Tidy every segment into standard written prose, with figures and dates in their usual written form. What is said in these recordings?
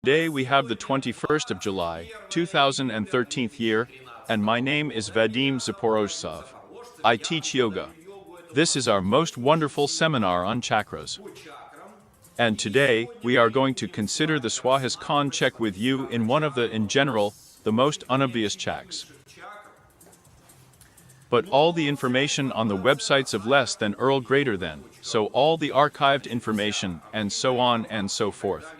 Today we have the 21st of July, 2013 year, and my name is Vadim Zaporozhtsov. I teach yoga. This is our most wonderful seminar on chakras. And today, we are going to consider the Svadhisthana check with you in one of the, in general, the most unobvious chakras. But all the information on the websites of less than Earl greater than, so all the archived information, and so on and so forth.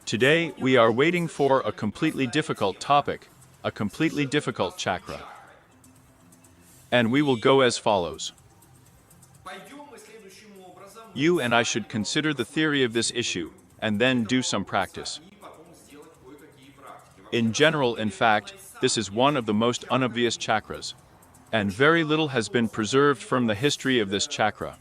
Today, we are waiting for a completely difficult topic, a completely difficult chakra. And we will go as follows. You and I should consider the theory of this issue, and then do some practice. In general, in fact, this is one of the most unobvious chakras, and very little has been preserved from the history of this chakra.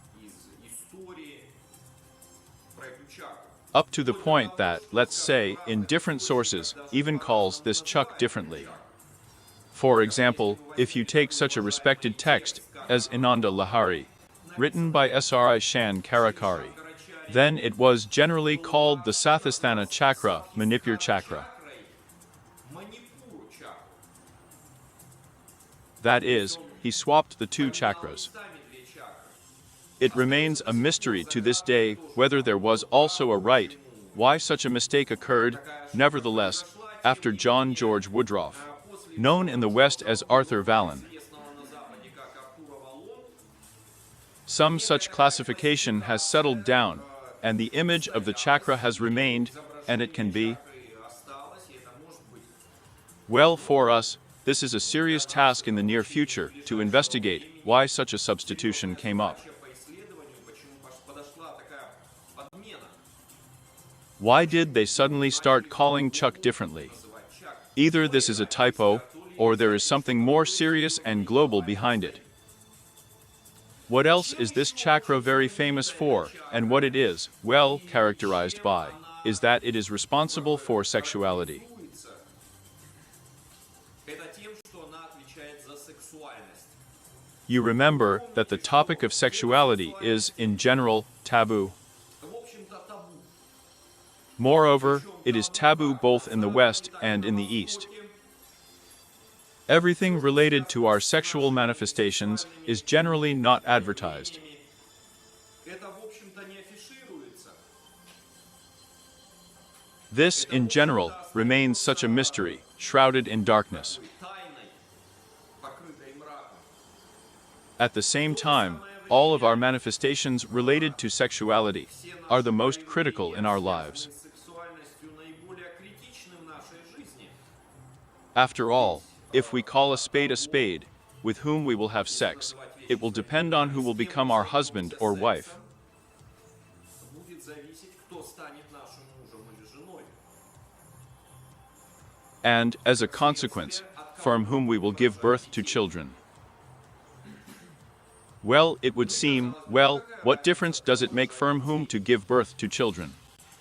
Up to the point that, let's say, in different sources, even calls this chak differently. For example, if you take such a respected text as Ananda Lahari, written by Sri Shan Karakari, then it was generally called the Svadhisthana chakra, Manipur chakra. That is, he swapped the two chakras. It remains a mystery to this day whether there was also a right, why such a mistake occurred. Nevertheless, after John George Woodroffe, known in the West as Arthur Vallon, some such classification has settled down, and the image of the chakra has remained, and it can be. Well, for us, this is a serious task in the near future to investigate why such a substitution came up. Why did they suddenly start calling chak differently? Either this is a typo, or there is something more serious and global behind it. What else is this chakra very famous for, and what it is, well, characterized by, is that it is responsible for sexuality. You remember that the topic of sexuality is, in general, taboo. Moreover, it is taboo both in the West and in the East. Everything related to our sexual manifestations is generally not advertised. This, in general, remains such a mystery, shrouded in darkness. At the same time, all of our manifestations related to sexuality are the most critical in our lives. After all, if we call a spade, with whom we will have sex, it will depend on who will become our husband or wife. And, as a consequence, from whom we will give birth to children. Well, it would seem, well, what difference does it make from whom to give birth to children?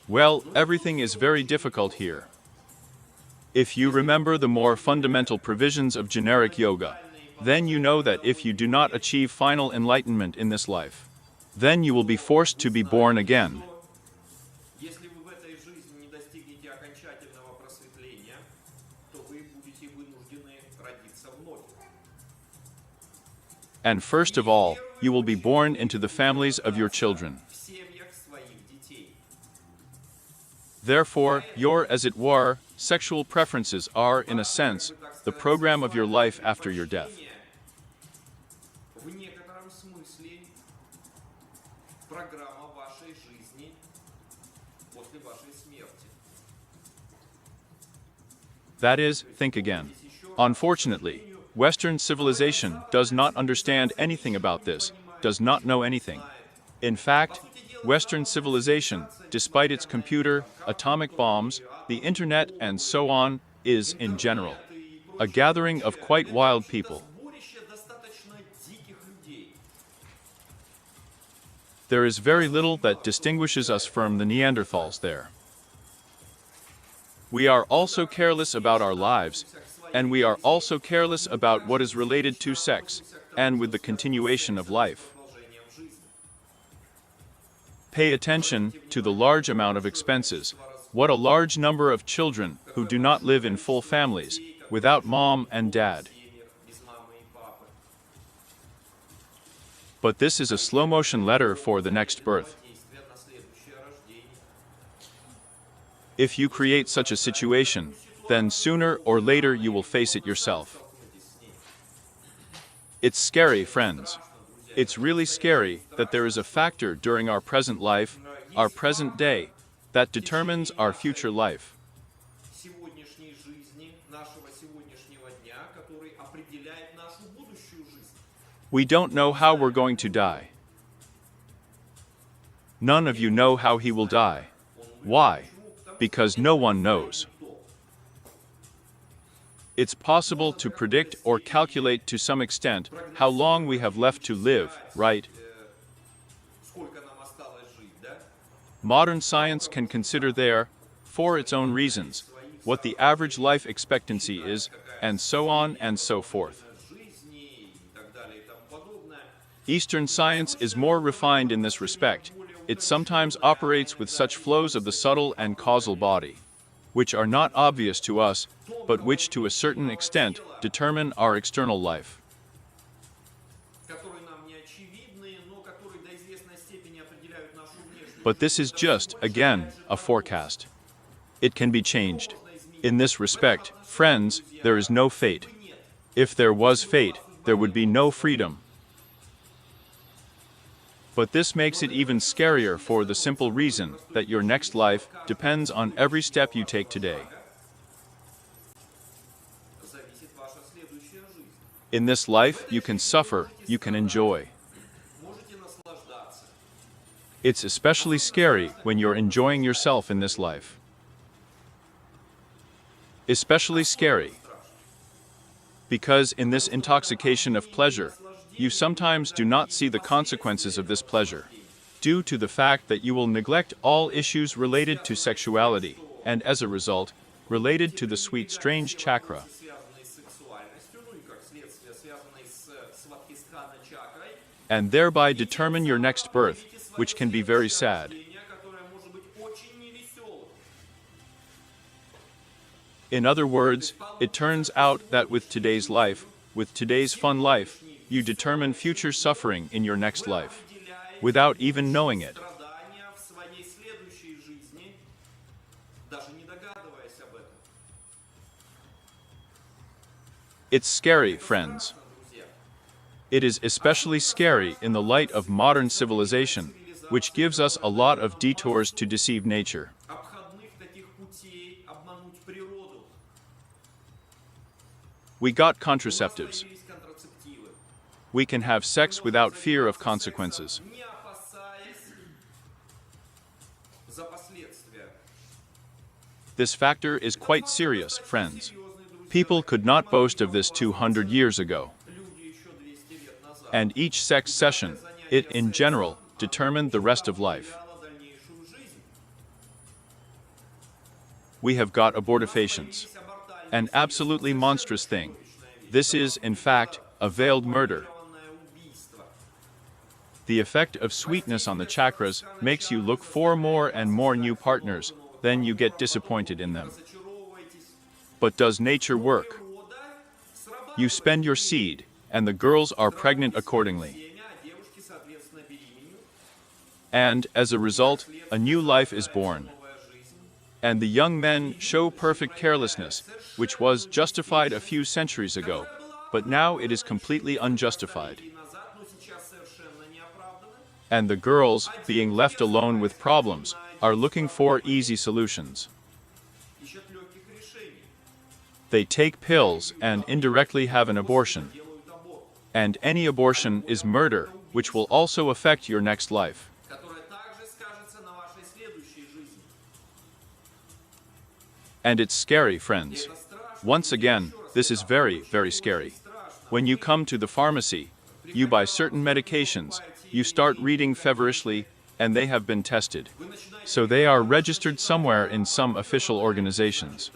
Well, everything is very difficult here. If you remember the more fundamental provisions of generic yoga, then you know that if you do not achieve final enlightenment in this life, then you will be forced to be born again. And first of all, you will be born into the families of your children. Therefore, your, as it were, sexual preferences are, in a sense, the program of your life after your death. That is, think again. Unfortunately, Western civilization does not understand anything about this, does not know anything. In fact, Western civilization, despite its computer, atomic bombs, the internet and so on, is, in general, a gathering of quite wild people. There is very little that distinguishes us from the Neanderthals there. We are also careless about our lives, and we are also careless about what is related to sex, and with the continuation of life. Pay attention to the large amount of expenses. What a large number of children who do not live in full families, without mom and dad. But this is a slow-motion letter for the next birth. If you create such a situation, then sooner or later you will face it yourself. It's scary, friends. It's really scary that there is a factor during our present life, our present day, that determines our future life. We don't know how we're going to die. None of you know how he will die. Why? Because no one knows. It's possible to predict or calculate to some extent how long we have left to live, right? Modern science can consider there, for its own reasons, what the average life expectancy is, and so on and so forth. Eastern science is more refined in this respect. It sometimes operates with such flows of the subtle and causal body, which are not obvious to us, but which to a certain extent determine our external life. But this is just, again, a forecast. It can be changed. In this respect, friends, there is no fate. If there was fate, there would be no freedom. But this makes it even scarier for the simple reason that your next life depends on every step you take today. In this life, you can suffer, you can enjoy. It's especially scary when you're enjoying yourself in this life. Especially scary. Because in this intoxication of pleasure, you sometimes do not see the consequences of this pleasure, due to the fact that you will neglect all issues related to sexuality, and as a result, related to the sweet strange chakra. And thereby determine your next birth, which can be very sad. In other words, it turns out that with today's life, with today's fun life, you determine future suffering in your next life, without even knowing it. It's scary, friends. It is especially scary in the light of modern civilization, which gives us a lot of detours to deceive nature. We got contraceptives. We can have sex without fear of consequences. This factor is quite serious, friends. People could not boast of this 200 years ago. And each sex session, it in general, determined the rest of life. We have got abortifacients. An absolutely monstrous thing. This is, in fact, a veiled murder. The effect of sweetness on the chakras makes you look for more and more new partners, then you get disappointed in them. But does nature work? You spend your seed, and the girls are pregnant accordingly. And, as a result, a new life is born. And the young men show perfect carelessness, which was justified a few centuries ago, but now it is completely unjustified. And the girls, being left alone with problems, are looking for easy solutions. They take pills and indirectly have an abortion. And any abortion is murder, which will also affect your next life. And it's scary, friends. Once again, this is very, very scary. When you come to the pharmacy, you buy certain medications, you start reading feverishly, and they have been tested. So they are registered somewhere in some official organizations.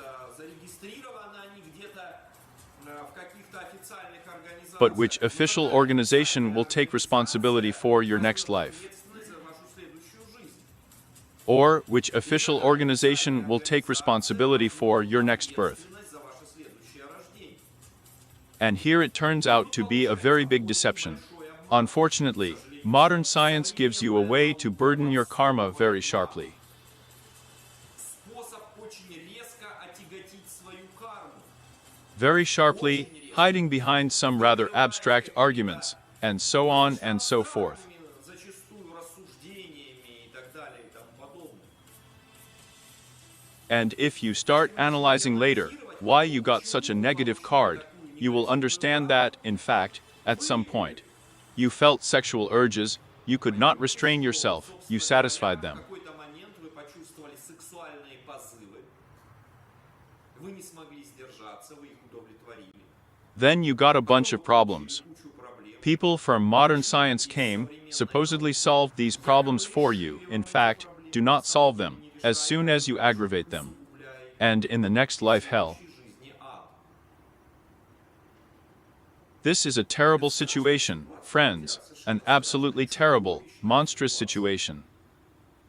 But which official organization will take responsibility for your next life? or which official organization will take responsibility for your next birth. And here it turns out to be a very big deception. Unfortunately, modern science gives you a way to burden your karma very sharply. Very sharply, hiding behind some rather abstract arguments, and so on and so forth. And if you start analyzing later why you got such a negative card, you will understand that, in fact, at some point, you felt sexual urges, you could not restrain yourself, you satisfied them. Then you got a bunch of problems. People from modern science came, supposedly solved these problems for you, in fact, do not solve them, as soon as you aggravate them. And in the next life hell. This is a terrible situation, friends, an absolutely terrible, monstrous situation.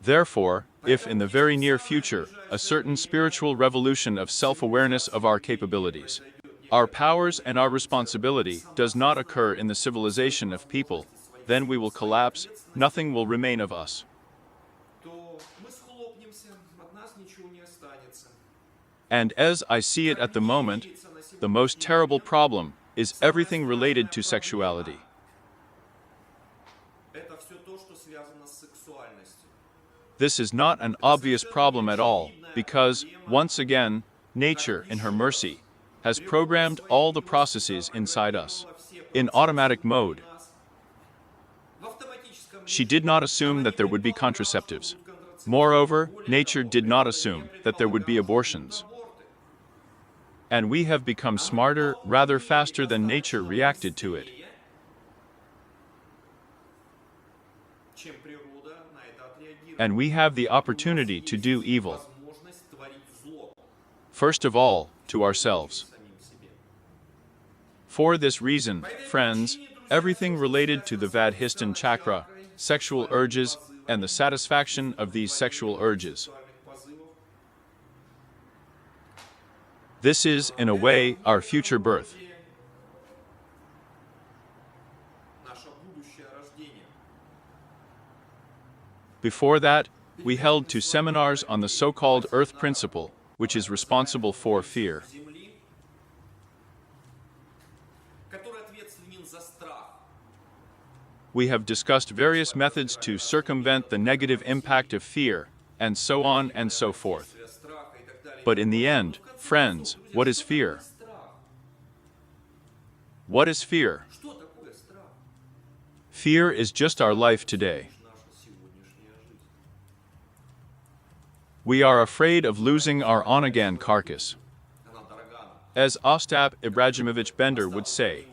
Therefore, if in the very near future, a certain spiritual revolution of self-awareness of our capabilities, our powers and our responsibility does not occur in the civilization of people, then we will collapse, nothing will remain of us. And as I see it at the moment, the most terrible problem is everything related to sexuality. This is not an obvious problem at all, because, once again, nature, in her mercy, has programmed all the processes inside us in automatic mode. She did not assume that there would be contraceptives. Moreover, nature did not assume that there would be abortions. And we have become smarter rather faster than nature reacted to it. And we have the opportunity to do evil. First of all, to ourselves. For this reason, friends, everything related to the Svadhisthana chakra, sexual urges, and the satisfaction of these sexual urges. This is, in a way, our future birth. Before that, we held 2 seminars on the so-called Earth Principle, which is responsible for fear. We have discussed various methods to circumvent the negative impact of fear, and so on and so forth. But in the end, friends, what is fear? What is fear? Fear is just our life today. We are afraid of losing our on-again carcass. As Ostap Ibrahimovich Bender would say,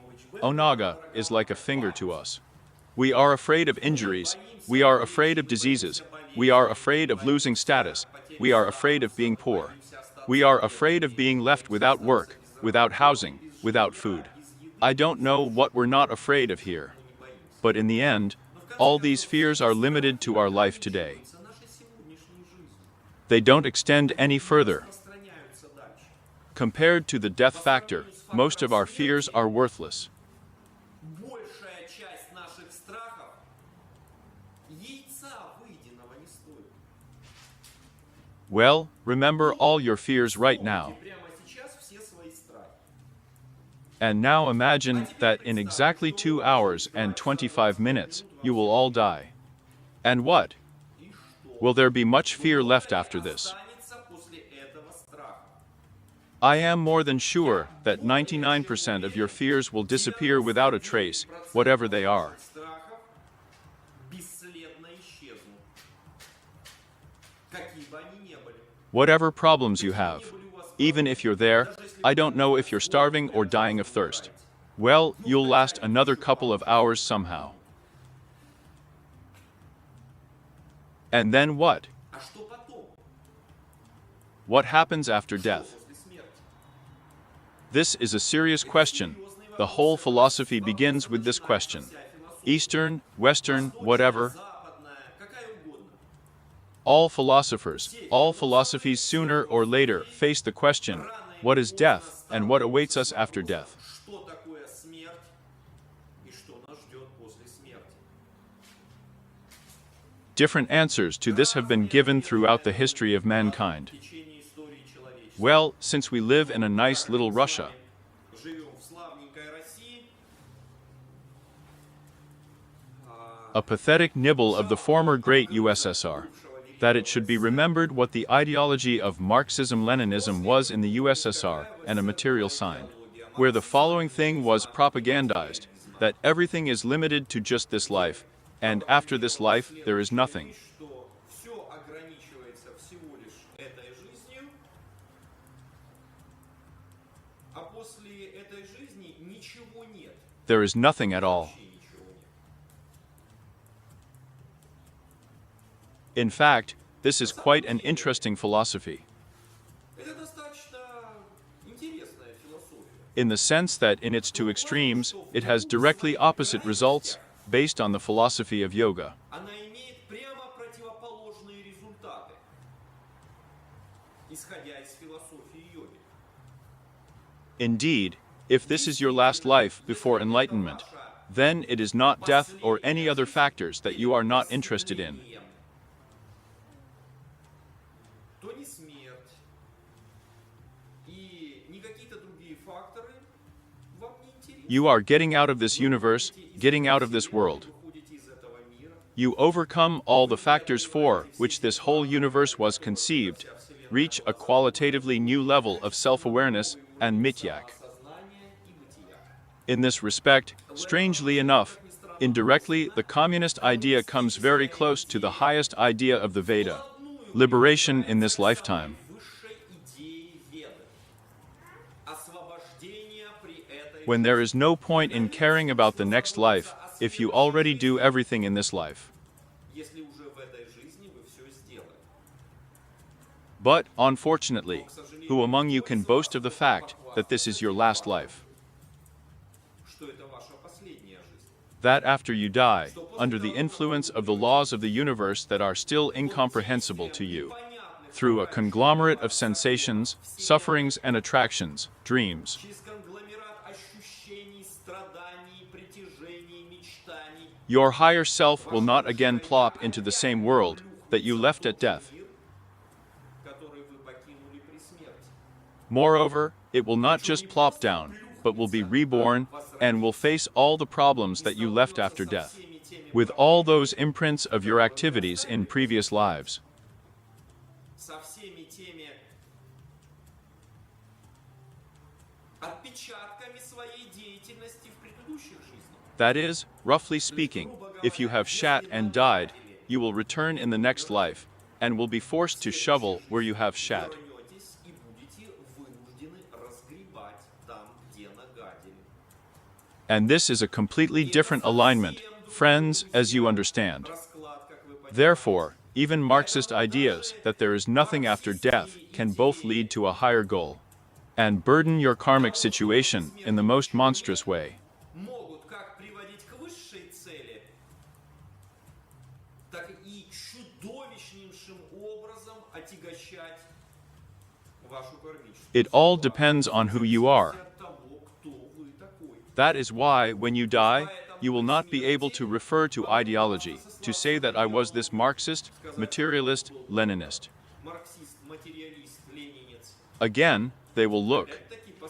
Onaga is like a finger to us. We are afraid of injuries, we are afraid of diseases, we are afraid of losing status, we are afraid of being poor. We are afraid of being left without work, without housing, without food. I don't know what we're not afraid of here. But in the end, all these fears are limited to our life today. They don't extend any further. Compared to the death factor, most of our fears are worthless. Well, remember all your fears right now. And now imagine that in exactly 2 hours and 25 minutes, you will all die. And what? Will there be much fear left after this? I am more than sure that 99% of your fears will disappear without a trace, whatever they are. Whatever problems you have, even if you're there, I don't know if you're starving or dying of thirst. Well, you'll last another couple of hours somehow. And then what? What happens after death? This is a serious question. The whole philosophy begins with this question. Eastern, Western, whatever. All philosophers, all philosophies sooner or later face the question, what is death and what awaits us after death? Что такое смерть и что нас ждет после смерти. Different answers to this have been given throughout the history of mankind. В течение истории человечества. Well, since we live in a nice little Russia, Живем в славненькой России. a pathetic nibble of the former great USSR, that it should be remembered what the ideology of Marxism-Leninism was in the USSR, and a material sign, where the following thing was propagandized, that everything is limited to just this life, and after this life there is nothing. Что все ограничивается всего лишь этой жизнью, а после этой жизни ничего нет. There is nothing at all. Вообще ничего нет. In fact, this is quite an interesting philosophy, Это достаточно интересная философия. in the sense that in its two extremes, it has directly opposite results based on the philosophy of yoga. Она имеет прямо противоположные результаты, исходя из философии йоги. Indeed, if this is your last life before enlightenment, then it is not death or any other factors that you are not interested in. То не смерть и не какие-то другие факторы вам не интересны. You are getting out of this universe, getting out of this world. Выходите из этого мира. You overcome all the factors for which this whole universe was conceived, reach a qualitatively new level of self-awareness and mityak. Сознание и бытия. In this respect, strangely enough, indirectly the communist idea comes very close to the highest idea of the Veda, liberation in this lifetime. Высшей идеей Веды. Освобождение при этой When there is no point in caring about the next life, if you already do everything in this life. если уже в этой жизни вы все сделали. But, unfortunately, who among you can boast of the fact that this is your last life? Что это ваша последняя жизнь. That after you die, under the influence of the laws of the universe that are still incomprehensible to you, through a conglomerate of sensations, sufferings and attractions, dreams, Через конгломерат ощущений, страданий, притяжений, мечтаний. your higher self will not again plop into the same world that you left at death. Мир, который вы покинули при смерти. Moreover, it will not just plop down, but will be reborn and will face all the problems that you left after death, with all those imprints of your activities in previous lives. Со всеми теми отпечатками своей деятельности в предыдущих жизнях. That is, roughly speaking, if you have shat and died, you will return in the next life, and will be forced to shovel where you have shat. Вернетесь и будете вынуждены разгребать там, где нагадили. And this is a completely different alignment, friends, as you understand. Расклад, как вы понимаете. Therefore, even Marxist ideas that there is nothing after death can both lead to a higher goal, and burden your karmic situation in the most monstrous way. Могут как приводить к высшей цели, так и чудовищнейшим образом отягощать вашу кармическую. It all depends on who you are. От того, кто вы такой. That is why, when you die, you will not be able to refer to ideology, to say that I was this Marxist, materialist, Leninist. Марксист, материалист, ленинец. Again, they will look.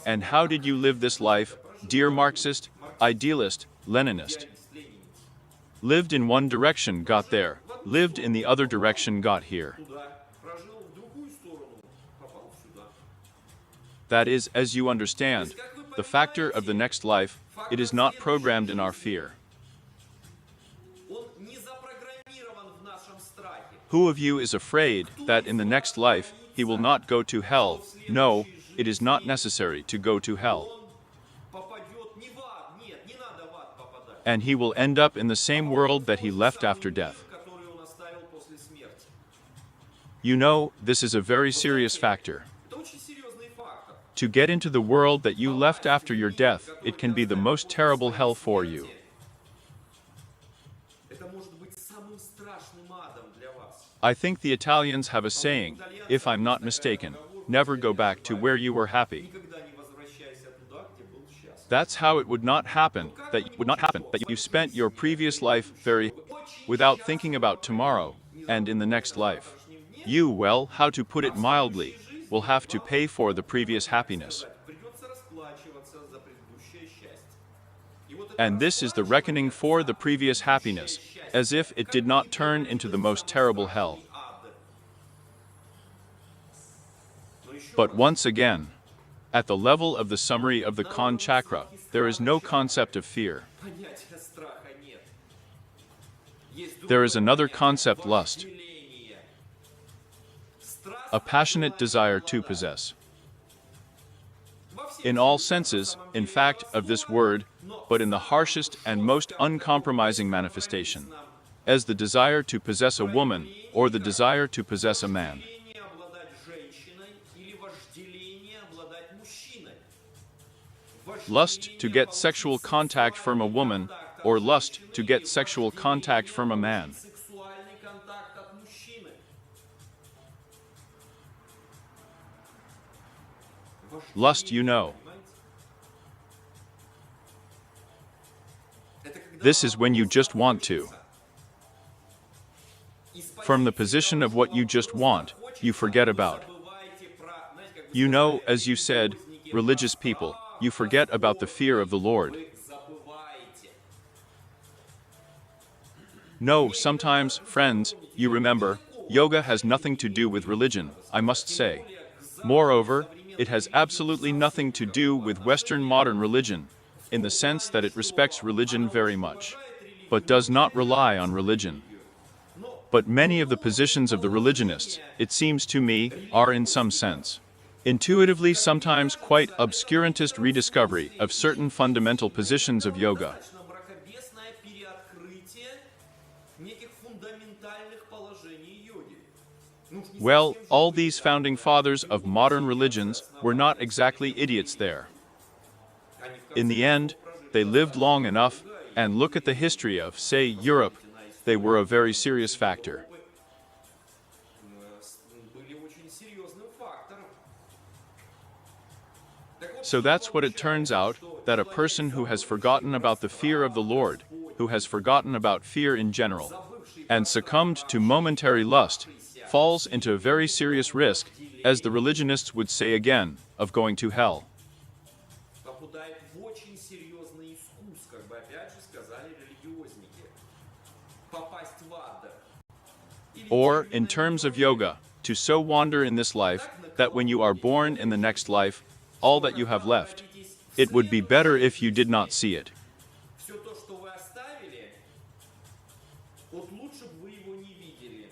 And how did you live this life, dear Marxist, idealist, Leninist? Идеалист, ленинец. Lived in one direction, got there. Lived in the other direction, got here. Туда прожил в другую сторону, попал сюда. That is, as you understand, the factor of the next life, it is not programmed in our fear. Он не запрограммирован в нашем страхе. Who of you is afraid that in the next life he will not go to hell? No, it is not necessary to go to hell. Он попадет не в ад, нет, не надо в ад попадать. And he will end up in the same world that he left after death. Который он оставил после смерти. You know, this is a very serious factor. Это очень серьезный фактор. To get into the world that you left after your death, it can be the most terrible hell for you. Это может быть самым страшным адом для вас. I think the Italians have a saying, if I'm not mistaken, never go back to where you were happy. Никогда не возвращайся туда, где был счастлив. That's how it would not happen, that you spent your previous life very without thinking about tomorrow and in the next life. You, well, how to put it mildly, will have to pay for the previous happiness. Придется расплачиваться за предыдущее счастье. И вот это And this is the reckoning for the previous happiness, as if it did not turn into the most terrible hell. ад. Но еще But once again, at the level of the summary of the Khan chakra, there is no concept of fear. понятия страха нет. Есть There is another concept, lust, вожделение. Страсть a passionate desire to possess. во всех In all senses, in fact, of this word, but in the harshest and most uncompromising manifestation, as the desire to possess a woman or the desire to possess a man. вожделение обладать женщиной или вожделение обладать мужчиной. Lust to get sexual contact from a woman or lust to get sexual contact from a man. Сексуальный контакт от мужчины. Lust, you know. Это когда This is when you just want to. From the position of what you just want, you forget about. забываете про, знаете, как You know, as you said, religious people, you forget about the fear of the Lord. вы забываете. No, sometimes, friends, you remember, yoga has nothing to do with religion, I must say. Moreover, it has absolutely nothing to do with Western modern religion, in the sense that it respects religion very much, but does not rely on religion. But many of the positions of the religionists, it seems to me, are in some sense intuitively sometimes quite obscurantist rediscovery of certain fundamental positions of yoga. Достаточно мракобесное переоткрытие неких фундаментальных положений йоги. Ну, уж не Well, совсем all these founding fathers of modern religions were not exactly idiots there. они в In the end, they lived long enough, and look at the history of, say, Europe, they were a very serious factor. были очень серьезным фактором. Так вот, So that's what it turns out, that a person who has forgotten about the fear of the Lord, who has forgotten about fear in general, and succumbed to momentary lust, falls into a very serious risk, as the religionists would say again, of going to hell. попадает в очень серьезный искус, как бы опять же сказали религиозники. Попасть в ад. Or, in terms of yoga, to so wander in this life, that when you are born in the next life, all that you have left, it would be better if you did not see it. Все то, что вы оставили, вот лучше бы вы его не видели.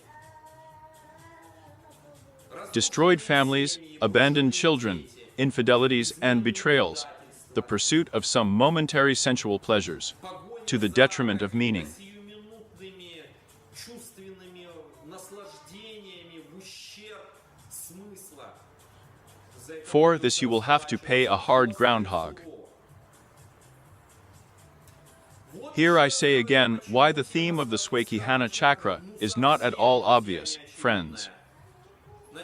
Destroyed families, abandoned children, infidelities and betrayals, the pursuit of some momentary sensual pleasures, to the detriment of meaning. Сиюминутными чувственными наслаждениями в ущерб смысла. For this you will have to pay a hard groundhog. Here I say again why the theme of the Svadhisthana chakra is not at all obvious, friends.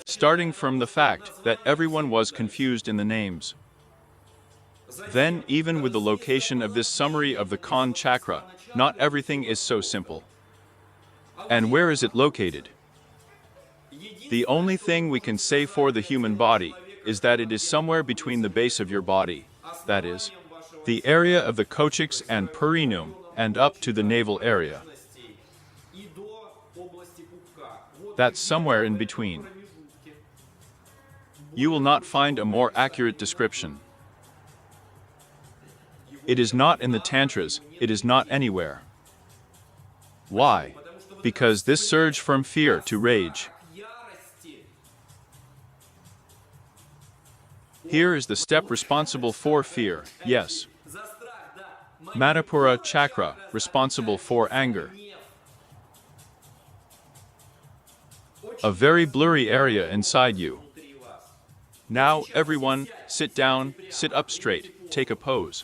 Starting from the fact that everyone was confused in the names. Then, even with the location of this summary of the Khan chakra, not everything is so simple. And where is it located? The only thing we can say for the human body is that it is somewhere between the base of your body, that is, the area of the coccyx and perineum, and up to the navel area. И до области пупка. Вот That's somewhere in between. промежутки. You will not find a more accurate description. It is not in the Tantras, it is not anywhere. Why? Because this surge from fear to rage. К ярости. Here is the step responsible for fear, yes. За страх, да. Manipura chakra, responsible for anger. A very blurry area inside you. Внутри вас. Now, everyone, sit down, sit up straight, take a pose.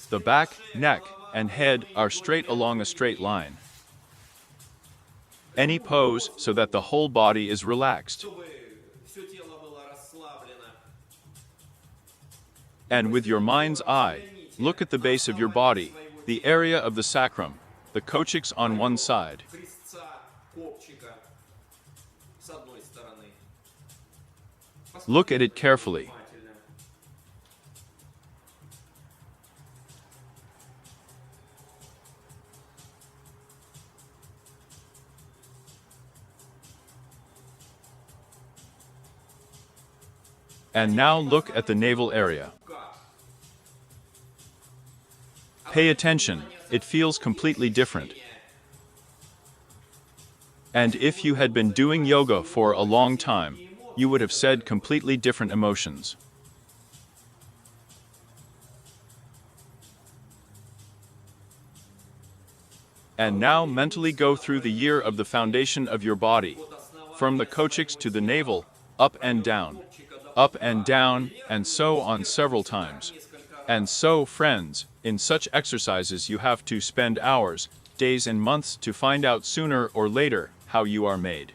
The back, neck, and head are straight along a straight line. Any pose so that the whole body is relaxed. чтобы все тело было расслаблено. And with your mind's eye, look at the base of your body, the area of the sacrum, the coccyx on one side. Крестца, копчика с одной стороны. Look at it carefully. Внимательно. And now look at the navel area. Как? Pay attention, it feels completely different. And if you had been doing yoga for a long time, you would have said completely different emotions. And now mentally go through the year of the foundation of your body, from the coccyx to the navel, up and down, and so on several times. And so, friends, in such exercises you have to spend hours, days and months to find out sooner or later how you are made.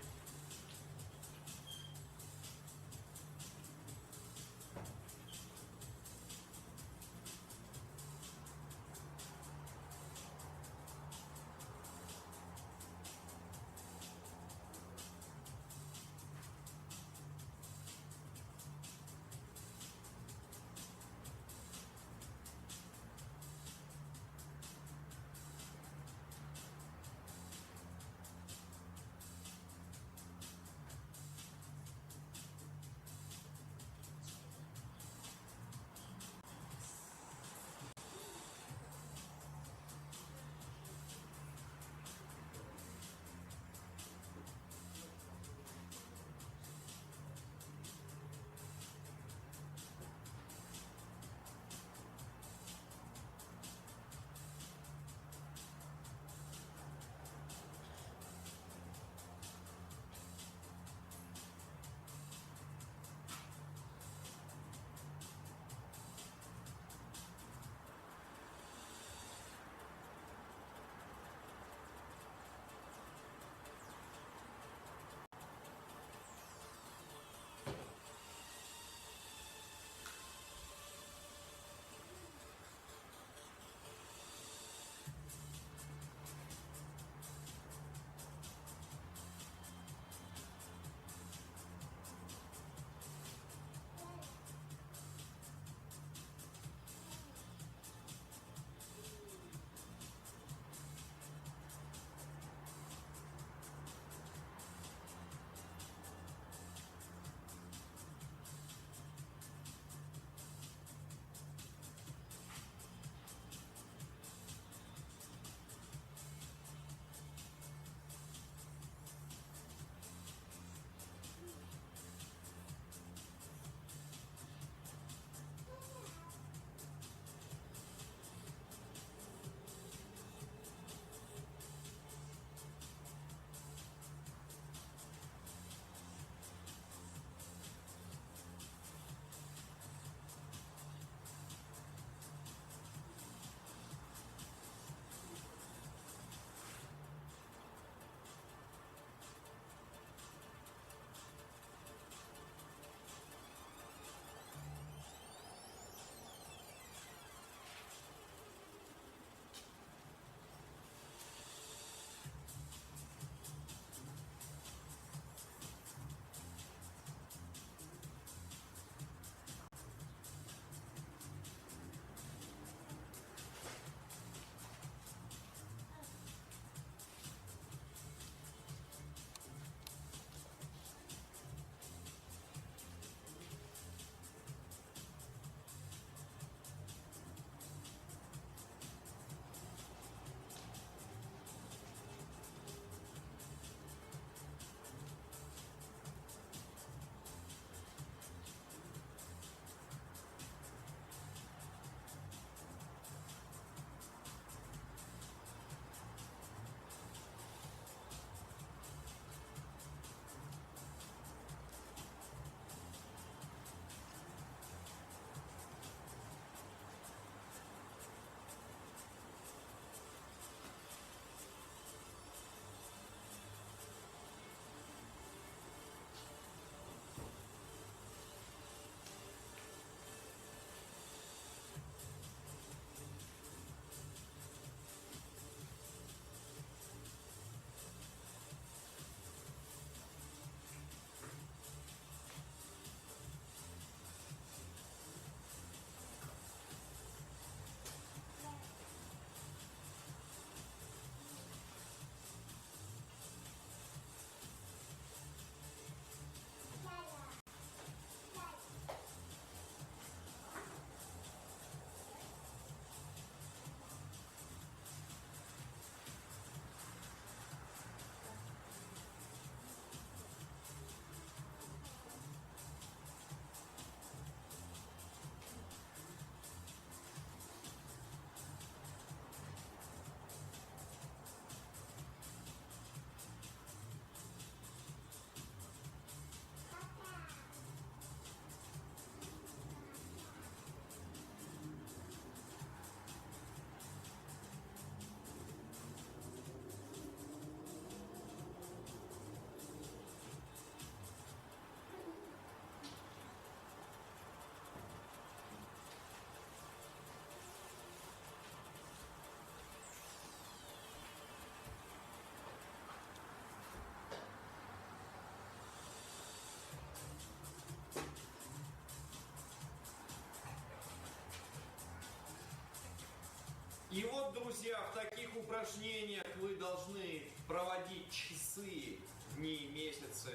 друзья, в таких упражнениях вы должны проводить часы, дни, месяцы,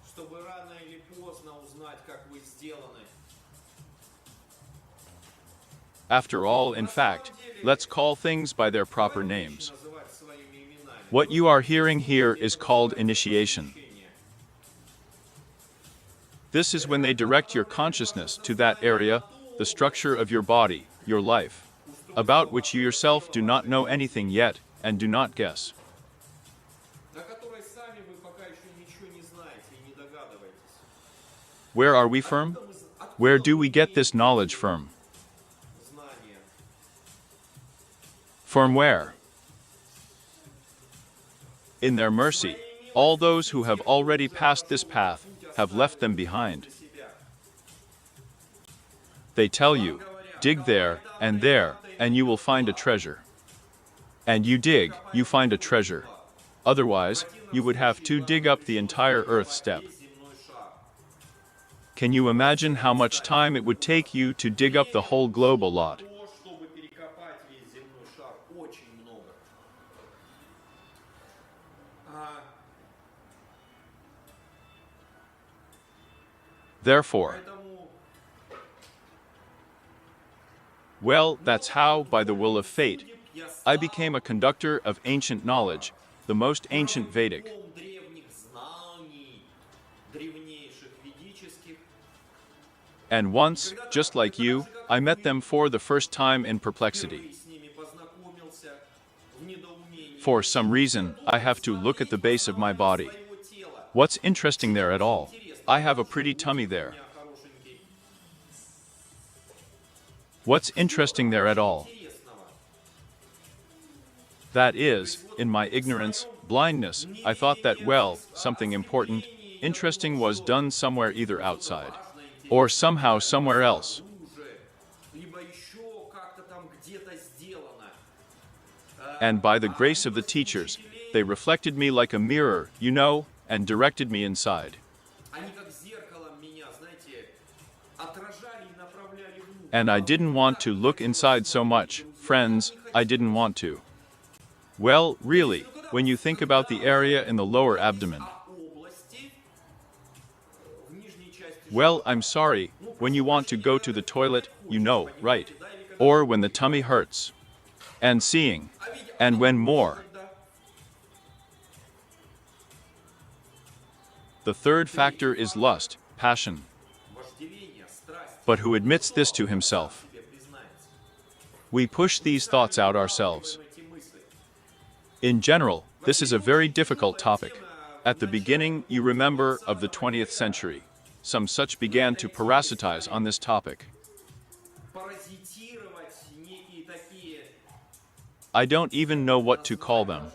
чтобы рано или поздно узнать, как вы сделаны. After all, in fact, let's call things by their proper names. What you are hearing here is called initiation. This is when they direct your consciousness to that area, the structure of your body, your life, about which you yourself do not know anything yet and do not guess. Where are we from? Where do we get this knowledge from? From where? In their mercy, all those who have already passed this path have left them behind. They tell you, dig there, and you will find a treasure. And you dig, you find a treasure. Otherwise, you would have to dig up the entire earth step. Can you imagine how much time it would take you to dig up the whole globe a lot? Therefore, well, that's how, by the will of fate, I became a conductor of ancient knowledge, the most ancient Vedic. And once, just like you, I met them for the first time in perplexity. For some reason, I have to look at the base of my body. What's interesting there at all? I have a pretty tummy there. What's interesting there at all? That is, in my ignorance, blindness, I thought that, well, something important, interesting was done somewhere either outside, or somehow somewhere else. And by the grace of the teachers, they reflected me like a mirror, you know, and directed me inside. And I didn't want to look inside so much, friends, I didn't want to. Well, really, when you think about the area in the lower abdomen. Well, I'm sorry, when you want to go to the toilet, you know, right? Or when the tummy hurts. And seeing. And when more. The third factor is lust, passion. But who admits this to himself? We push these thoughts out ourselves. In general, this is a very difficult topic. At the beginning, you remember, of the 20th century, some such began to parasitize on this topic. I don't even know what to call them.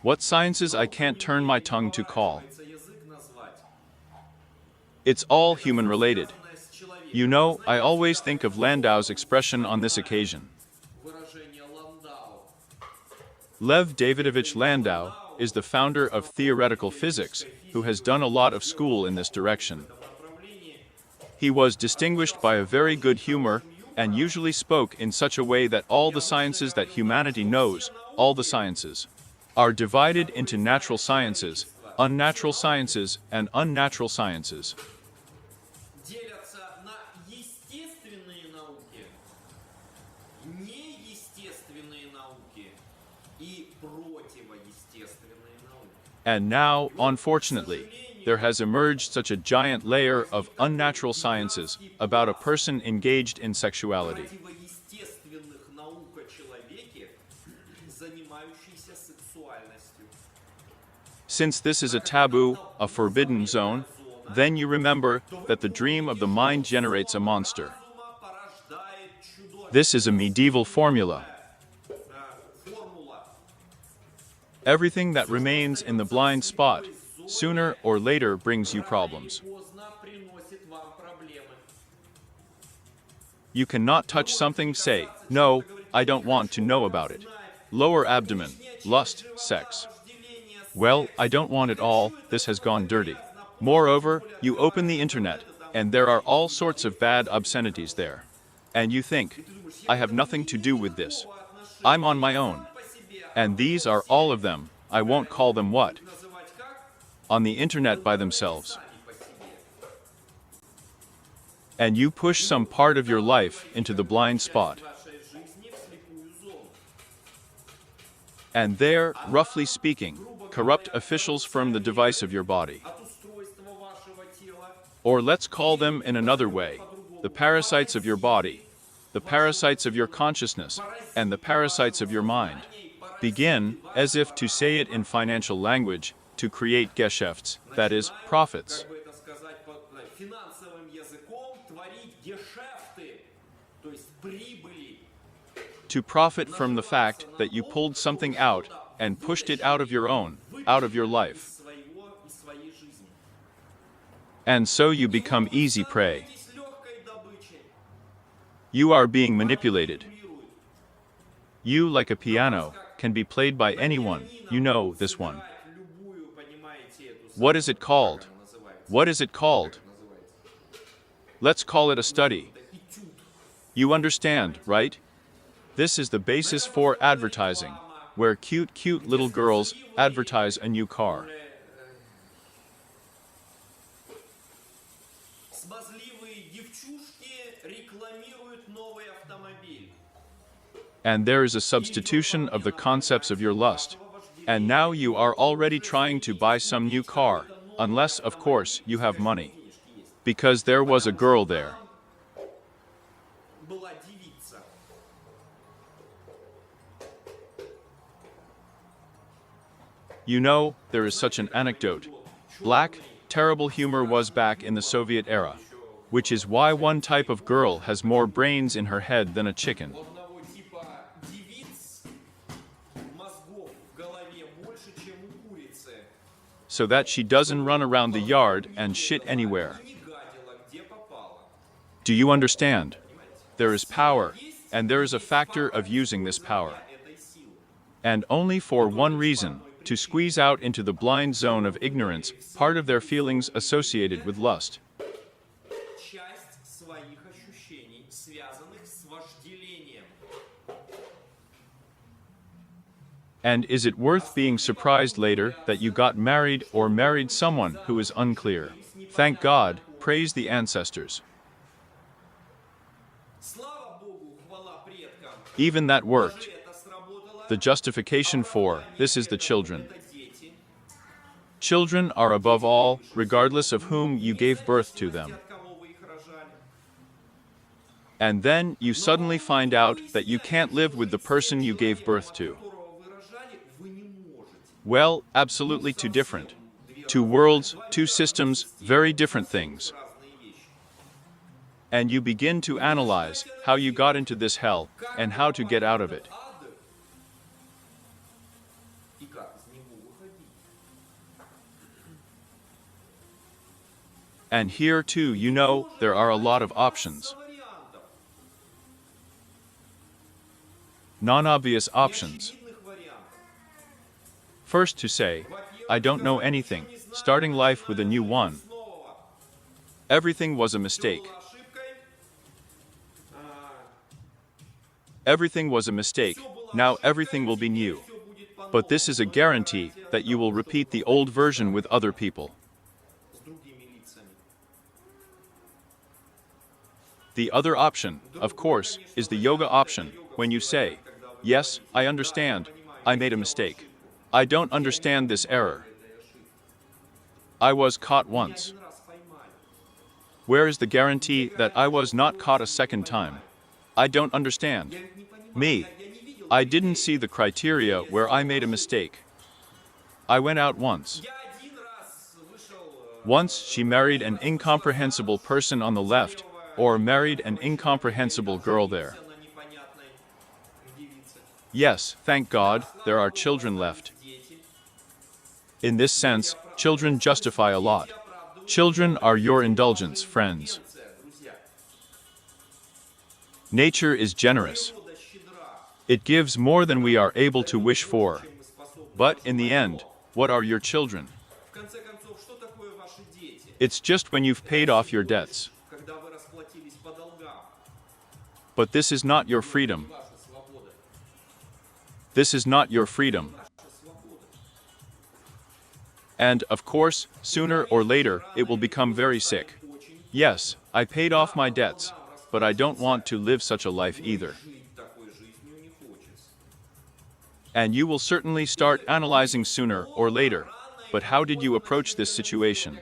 What sciences I can't turn my tongue to call. It's all human-related. You know, I always think of Landau's expression on this occasion. Lev Davidovich Landau is the founder of theoretical physics, who has done a lot of school in this direction. He was distinguished by a very good humor, and usually spoke in such a way that all the sciences that humanity knows, all the sciences, are divided into natural sciences, unnatural sciences, and unnatural sciences. And now, unfortunately, there has emerged such a giant layer of unnatural sciences about a person engaged in sexuality. Since this is a taboo, a forbidden zone, then you remember that the dream of the mind generates a monster. This is a medieval formula. Everything that remains in the blind spot, sooner or later brings you problems. You cannot touch something, say, no, I don't want to know about it. Lower abdomen, lust, sex. Well, I don't want it all, this has gone dirty. Moreover, you open the internet, and there are all sorts of bad obscenities there. And you think, I have nothing to do with this. I'm on my own. And these are all of them, I won't call them what? On the internet by themselves. And you push some part of your life into the blind spot. And there, roughly speaking, corrupt officials from the device of your body. Or let's call them in another way, the parasites of your body, the parasites of your consciousness, and the parasites of your mind. Begin, as if to say it in financial language, to create geschäfts, that is, profits. To profit from the fact that you pulled something out and pushed it out of your own, out of your life. And so you become easy prey. You are being manipulated. You, like a piano, can be played by anyone, you know this one. What is it called? What is it called? Let's call it a study. You understand, right? This is the basis for advertising, where cute little girls advertise a new car. And there is a substitution of the concepts of your lust. And now you are already trying to buy some new car, unless, of course, you have money. Because there was a girl there. You know, there is such an anecdote. Black, terrible humor was back in the Soviet era, which is why one type of girl has more brains in her head than a chicken. So that she doesn't run around the yard and shit anywhere. Do you understand? There is power, and there is a factor of using this power. And only for one reason, to squeeze out into the blind zone of ignorance part of their feelings associated with lust. And is it worth being surprised later that you got married or married someone who is unclear? Thank God, praise the ancestors. Even that worked. The justification for this is the children. Children are above all, regardless of whom you gave birth to them. And then you suddenly find out that you can't live with the person you gave birth to. Well, absolutely two different. Two worlds, two systems, very different things. And you begin to analyze how you got into this hell and how to get out of it. And here too, you know, there are a lot of options. Non-obvious options. First to say, I don't know anything, starting life with a new one. Everything was a mistake. Everything was a mistake, now everything will be new. But this is a guarantee that you will repeat the old version with other people. The other option, of course, is the yoga option, when you say, yes, I understand, I made a mistake. I don't understand this error. I was caught once. Where is the guarantee that I was not caught a second time? I don't understand. Me. I didn't see the criteria where I made a mistake. I went out once. Once she married an incomprehensible person on the left, or married an incomprehensible girl there. Yes, thank God, there are children left. In this sense, children justify a lot. Children are your indulgence, friends. Nature is generous. It gives more than we are able to wish for. But in the end, what are your children? It's just when you've paid off your debts. But this is not your freedom. Ваша свобода. This is not your freedom. Ваша свобода. And, of course, sooner or later, it will become very sick. Yes, I paid off my debts, but I don't want to live such a life either. Жить такой жизнью не хочется. And you will certainly start analyzing sooner or later. But how did you approach this situation?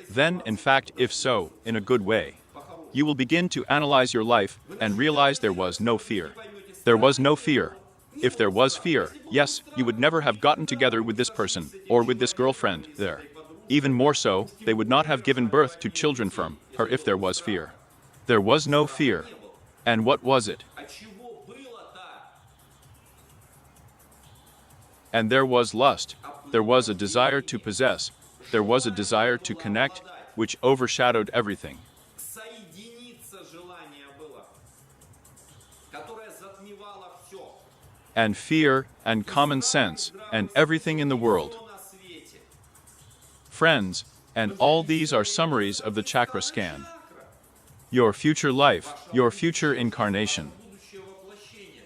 Then, in fact, if so, in a good way, you will begin to analyze your life and realize there was no fear. There was no fear. If there was fear, yes, you would never have gotten together with this person or with this girlfriend there. Even more so, they would not have given birth to children from her if there was fear. There was no fear. And what was it? А чего было-то? And there was lust. There was a desire to possess. There was a desire to connect, which overshadowed everything. Соединиться желание было, которое затмевало все. And fear, and common sense, and everything in the world. На свете. Friends, and all these are summaries of the chakra scan. Your future life, your future incarnation. Будущее воплощение.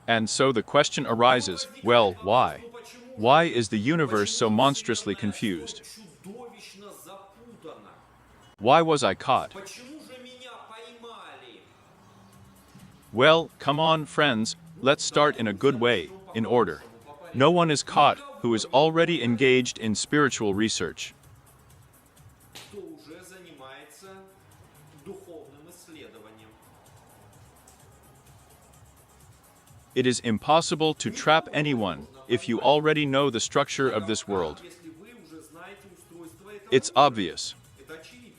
And so the question arises, well, why? Why is the universe so monstrously confused? Чудовищно запутано. Why was I caught? Почему же меня поймали? Well, come on, friends, let's start in a good way, in order. No one is caught who is already engaged in spiritual research. Кто уже занимается духовным исследованием? It is impossible to trap anyone if you already know the structure of this world. Если вы уже знаете устройство этого It's мира, obvious. это очевидно.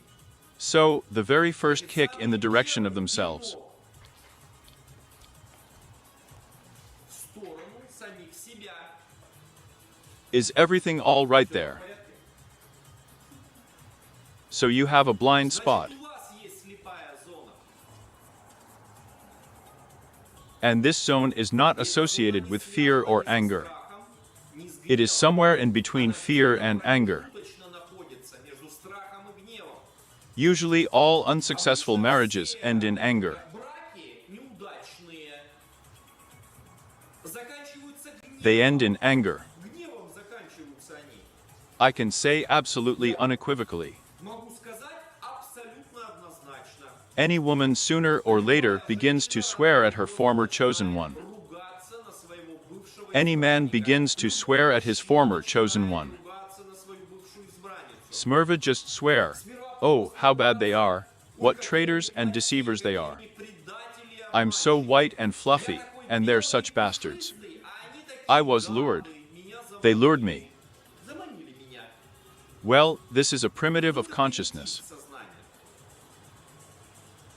So, the very first kick in the direction of themselves. В сторону самих себя. Is everything all right there? So you have a blind spot. У вас есть слепая зона. And this zone is not associated with fear or anger. Страхом не It is somewhere in between fear and anger. точно находится между страхом и гневом. Usually, all unsuccessful marriages end in anger. Браки неудачные заканчиваются They end in anger. гневом заканчиваются они. I can say absolutely unequivocally. Могу сказать абсолютно однозначно. Any woman sooner or later begins to swear at her former chosen one. Ругаться на своего бывшего Any man begins to swear at his former chosen one. ругаться на свою бывшую избранницу. Smurva just swear. Oh, how bad they are. What traitors and deceivers they are. И предатели, I'm so white and fluffy, and they're such bastards. а они такие I was lured. меня They lured me. заманили меня Well, this is a primitive of consciousness. в сознание.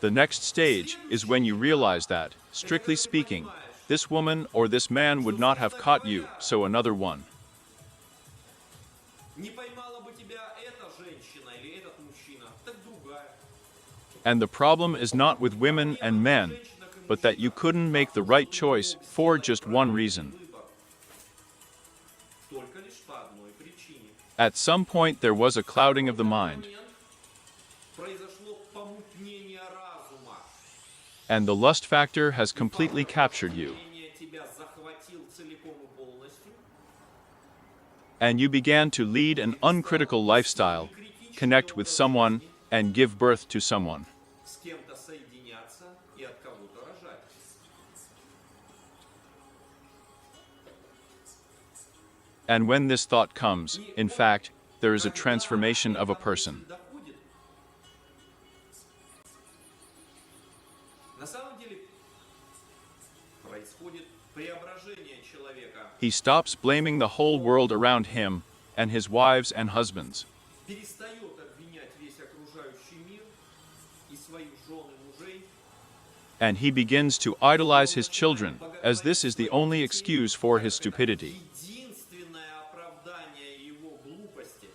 The next stage is when you realize that, strictly speaking, this woman or this man would not have caught you, so another one. Не поймала бы тебя эта женщина или этот мужчина, так другая. And the problem is not with women and men, but that you couldn't make the right choice for just one reason. Выбор. Только лишь по одной причине. At some point there was a clouding of the mind, Момент произошло помутнение разума. and the lust factor has completely captured you, Мнение тебя захватил целиком и полностью. and you began to lead an uncritical lifestyle, connect with someone, and give birth to someone. С кем-то соединяться и от кого-то рожать. And when this thought comes, in fact, there is a transformation of a person. Доходит. На самом деле происходит преображение человека. He stops blaming the whole world around him and his wives and husbands. Перестает обвинять весь окружающий мир и своих жен и мужей. And he begins to idolize his children, as this is the only excuse for his stupidity. Единственное оправдание его глупости.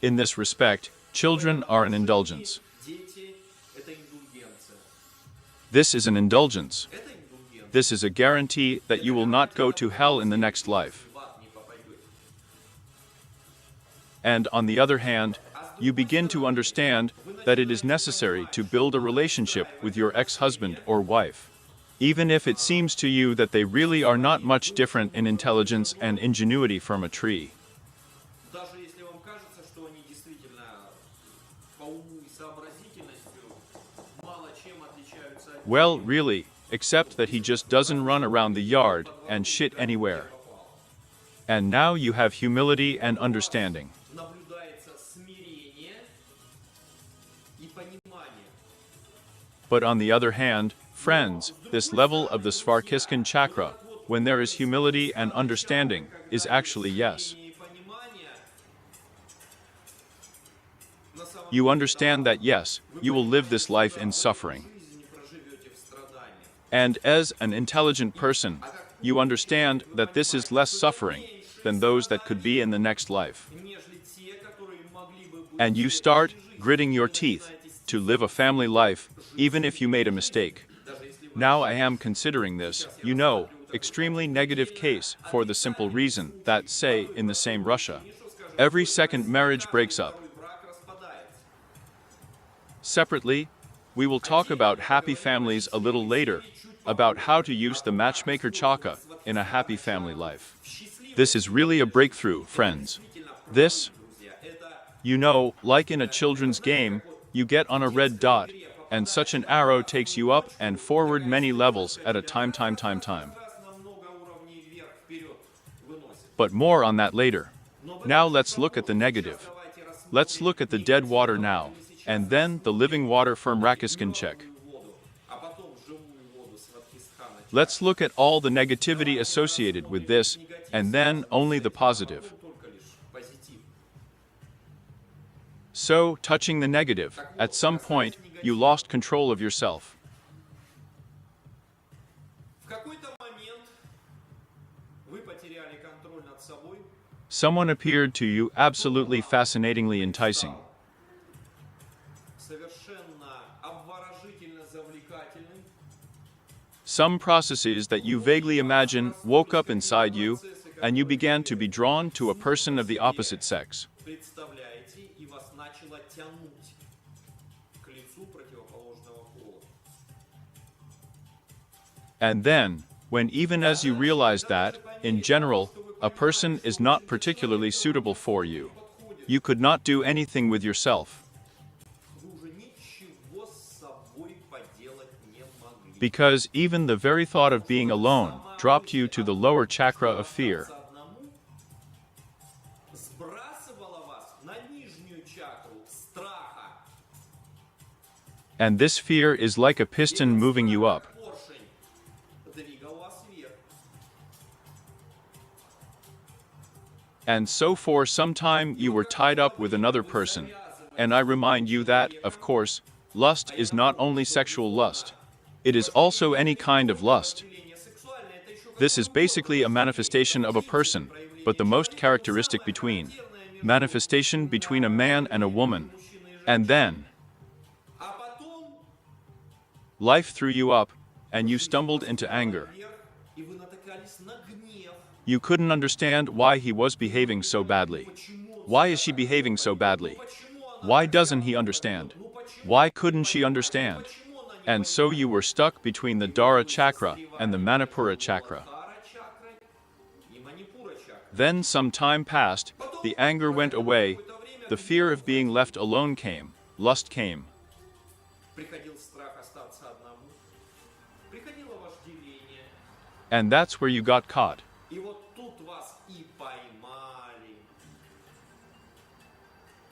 In this respect, children are an indulgence. Дети – это индульгенция. This is an indulgence. Это индульгенция. This is a guarantee that you will not go to hell in the next life. В ад не попадете. And on the other hand, А с you begin to understand that it is necessary to build a relationship with your ex-husband or wife. Even if it seems to you that they really are not much different in intelligence and ingenuity from a tree. Даже если вам кажется, что они действительно по уму и сообразительностью мало чем отличаются от Well, really, except that he just doesn't run around the yard and shit anywhere. And now you have humility and understanding. наблюдается смирение и понимание. But on the other hand, friends, this level of the Svadhisthana chakra, when there is humility and understanding, is actually yes. И понимание на самом You understand that yes, you will live this life in suffering. жизни проживете в страдании. And as an intelligent person, you understand that this is less suffering than those that could be in the next life. Нежели те, которые могли бы быть And you start gritting your teeth to live a family life, even if you made a mistake. Now I am considering this, you know, extremely negative case for the simple reason that, say, in the same Russia, every second marriage breaks up. брак распадается. Separately, we will talk about happy families a little later, about how to use the matchmaker chakra in a happy family life. This is really a breakthrough, friends. This, you know, like in a children's game, you get on a red dot, and such an arrow takes you up and forward many levels at a time. Раз на много уровней вверх-вперед выносит. But more on that later. Now let's look at the negative. Let's look at the dead water now, and then the living water from Rakiskinchek. Воду, а потом живую воду Свадхистхана. Let's look at all the negativity associated with this, and then only the positive. Только лишь позитив. So, touching the negative, at some point, you lost control of yourself. В какой-то момент вы потеряли контроль над собой. Someone appeared to you absolutely fascinatingly enticing. Совершенно обворожительно завлекательный. Some processes that you vaguely imagine woke up inside you, and you began to be drawn to a person of the opposite sex. Представляете, и вас начало тянуть к лицу противоположного пола. And then, when even as you realized that, in general, a person is not particularly suitable for you, you could not do anything with yourself, Вы уже ничего с собой поделать не могли. because even the very thought of being alone dropped you to the lower chakra of fear. Одному сбрасывало вас на нижнюю чакру страха. And this fear is like a piston moving you up. Поршень двигал вас вверх. And so for some time you were tied up with another person. And I remind you that, of course, lust is not only sexual lust. It is also any kind of lust. Проявление сексуальное — это еще This is basically a manifestation of a person, but the most characteristic between. Manifestation between a man and a woman. And then, А потом life threw you up, and you stumbled into anger. вверх, и вы натыкались на гнев. You couldn't understand why he was behaving so badly. Why is she behaving so badly? Почему она Why doesn't he understand? Why couldn't she understand? And so you were stuck between the Dara chakra and the Manipura chakra. Тара чакрой и манипура чакрой? Then some time passed, the anger went away, the fear of being left alone came, lust came. Приходил страх остаться одному. Приходило вожделение. And that's where you got caught. И вот тут вас и поймали.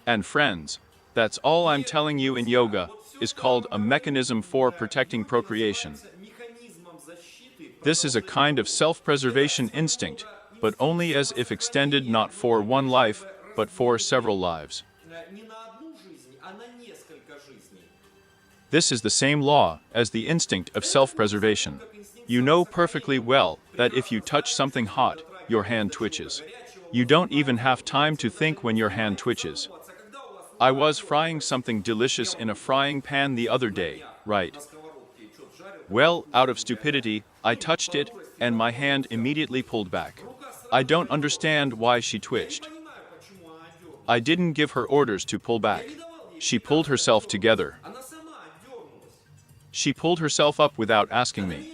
And friends, that's all I'm telling you in yoga is called a mechanism for protecting procreation. Механизмом защиты This is a kind of self-preservation instinct, but only as if extended not for one life, but for several lives. не на одну жизнь, а на несколько жизней. This is the same law as the instinct of self-preservation. You know perfectly well that if you touch something hot, your hand twitches. You don't even have time to think when your hand twitches. Когда у вас I was frying something delicious in a frying pan the other day, right? на сковородке что-то жарил, Well, out of stupidity, I touched it, and my hand immediately pulled back. I don't understand why she twitched. понимаю, почему она дернулась. I didn't give her orders to pull back. She pulled herself together. Она сама отдернулась. She pulled herself up without asking me.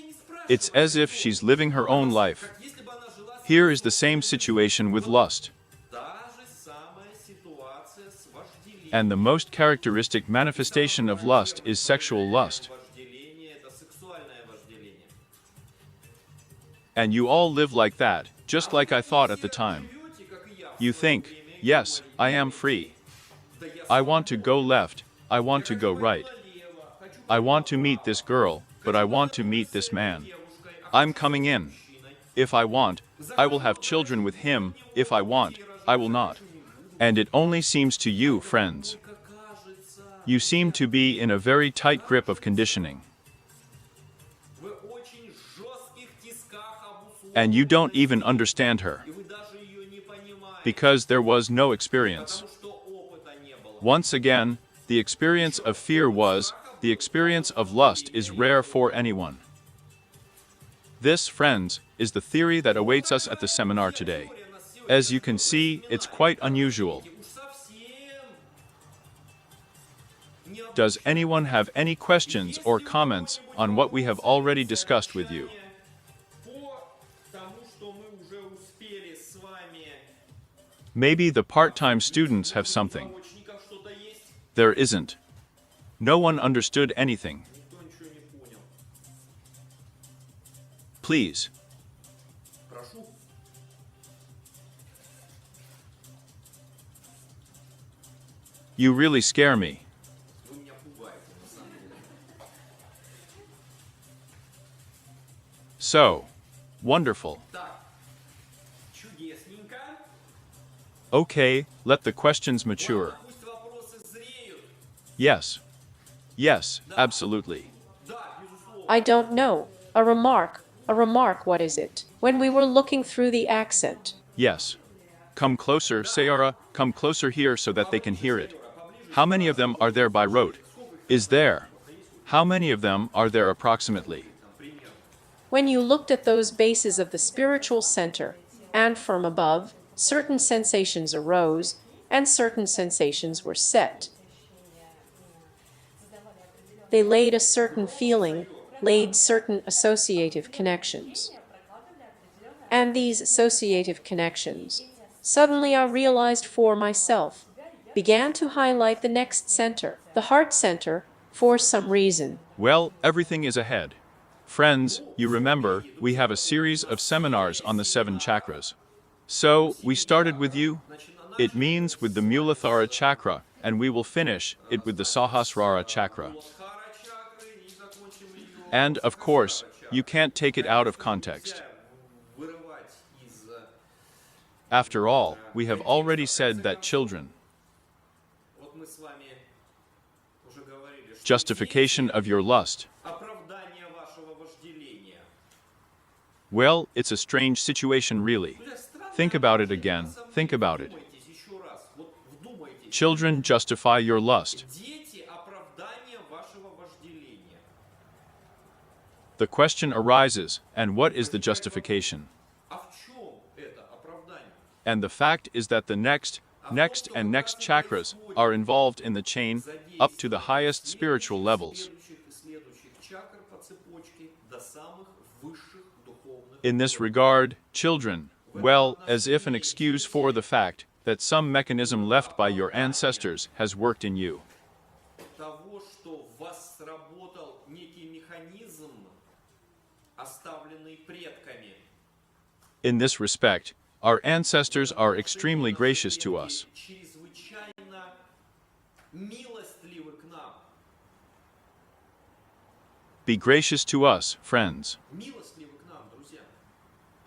It's as if she's living her own life. Как если бы она жила с... Here is the same situation with lust. Та же самая ситуация с вожделением. And the most characteristic manifestation of lust is sexual lust. Вожделение – это сексуальное вожделение. And you all live like that, just like I thought at the time. Живете, как и я, в You свое think, время, и yes, думаете, I am free. да я I want to go left, I want to go хочу right. налево, хочу I want to meet this girl, but I want to meet this man. девушкой, I'm coming in. If I want, I will have children with him. If I want, I will not. And it only seems to you, friends. как кажется, You seem to be in a very tight grip of conditioning. в очень жестких тисках обусловлены, And you don't even understand her, и вы даже ее не понимаете, because there was no experience. потому что опыта не было. Once again, the experience of fear was, the experience of lust is rare for anyone. This, friends, is the theory that awaits us at the seminar today. As you can see, it's quite unusual. Уж совсем не Does anyone have any questions or comments on what we have already discussed with you? по тому, что мы уже успели с вами Maybe the part-time students have something. научников что-то есть, There isn't. No one understood anything. никто ничего не понял. Please. Прошу. You really scare me. Вы меня пугаете, на самом деле. So. Wonderful. Так, чудесненько. Okay, let the questions mature. Ладно, пусть вопросы зреют. Yes. Yes, absolutely. Да, безусловно. I don't know. A remark, what is it? When we were looking through the accent. Yes. Come closer, Sayara, come closer here so that they can hear it. How many of them are there by rote? Is there? How many of them are there approximately? When you looked at those bases of the spiritual center, and from above, certain sensations arose, and certain sensations were set. They laid a certain feeling, laid certain associative connections. And these associative connections, suddenly I realized for myself, began to highlight the next center, the heart center, for some reason. Well, everything is ahead. Friends, you remember, we have a series of seminars on the 7 chakras. So, we started with you. It means with the Muladhara chakra, and we will finish it with the Sahasrara chakra. Хара чакры и закончим ее. And, of course, you can't take it out of context. Вырывать из... After all, we have already said that children, Вот мы с вами уже говорили, что justification of your lust. оправдание вашего вожделения. Well, it's a strange situation really. Think about it again, think about it. Вдумайтесь еще раз, вот вдумайтесь. Children justify your lust. Дети – оправдание вашего вожделения. The question arises, and what is the justification? А в чем это оправдание? And the fact is that the next and next chakras are involved in the chain up to the highest spiritual levels. Следующих и следующих чакр по цепочке до самых высших духовных. In this regard, children, well, as if an excuse for the fact that some mechanism left by your ancestors has worked in you. Того, что в вас сработал некий механизм, оставленный предками. In this respect, our ancestors are extremely gracious to us. Чрезвычайно милостливы к нам. Be gracious to us, friends. Милостливы к нам, друзья.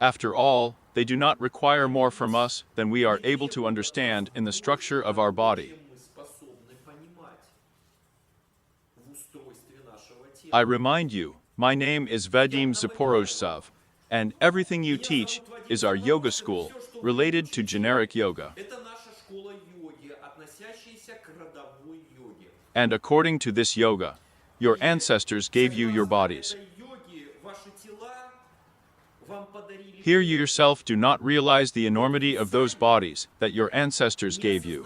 After all, they do not require more from us than we are able to understand in the structure of our body. Чем мы способны понимать в устройстве нашего тела. I remind you, my name is Vadim Zaporozhtsov, and everything you teach is our yoga school, related to generic yoga. Это наша школа йоги, относящаяся к родовой йоге. And according to this yoga, your ancestors gave you your bodies. Этой йоги ваши тела вам подарили Here you yourself do not realize the enormity of those bodies that your ancestors gave you.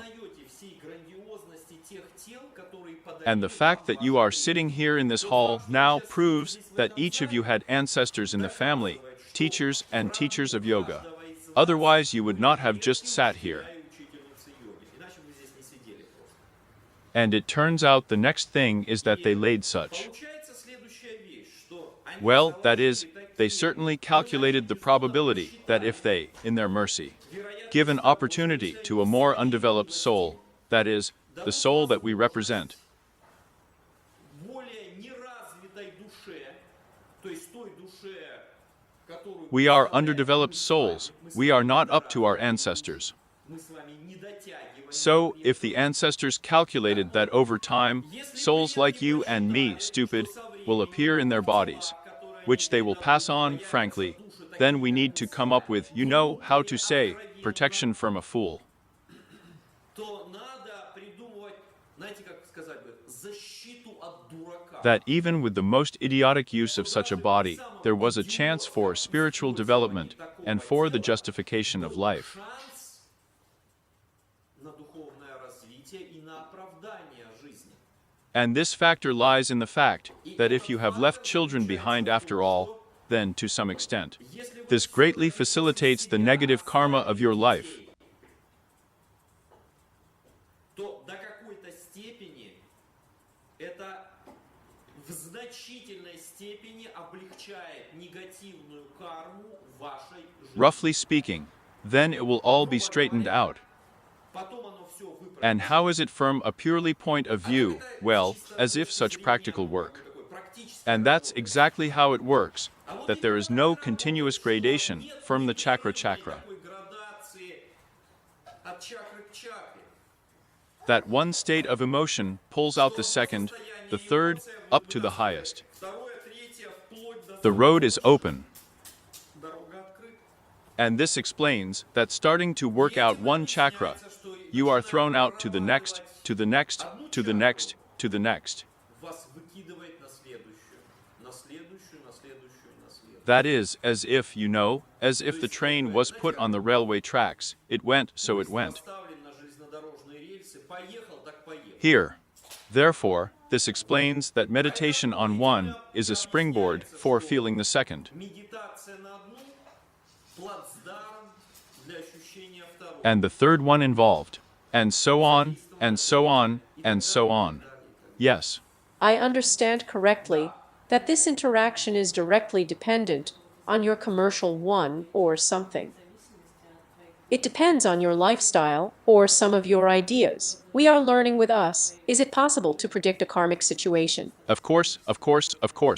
And the fact that you are sitting here in this hall now proves that each of you had ancestors in the family, teachers and teachers of yoga. Otherwise, you would not have just sat here. And it turns out the next thing is that they laid such. Well, that is, they certainly calculated the probability that if they, in their mercy, give an opportunity to a more undeveloped soul, that is, the soul that we represent, we are underdeveloped souls, we are not up to our ancestors. So, if the ancestors calculated that over time, souls like you and me, stupid, will appear in their bodies, which they will pass on, frankly, then we need to come up with, you know how to say, protection from a fool. That even with the most idiotic use of such a body, there was a chance for spiritual development and for the justification of life. And this factor lies in the fact that if you have left children behind after all, then, to some extent, this greatly facilitates the negative karma of your life. Roughly speaking, then it will all be straightened out. And how is it from a purely point of view? Well, as if such practical work. And that's exactly how it works, that there is no continuous gradation from the chakra. That one state of emotion pulls out the second, the third, up to the highest. The road is open. And this explains that starting to work out one chakra, you are thrown out to the next, to the next, to the next, to the next. That is, as if, you know, as if the train was put on the railway tracks, it went, so it went. Here. Therefore, this explains that meditation on one is a springboard for feeling the second. And the third one involved. And so on, and so on, and so on. Yes. I understand correctly that this interaction is directly dependent on your commercial one or something. It depends on your lifestyle or some of your ideas. We are learning with us. Is it possible to predict a karmic situation? Of course,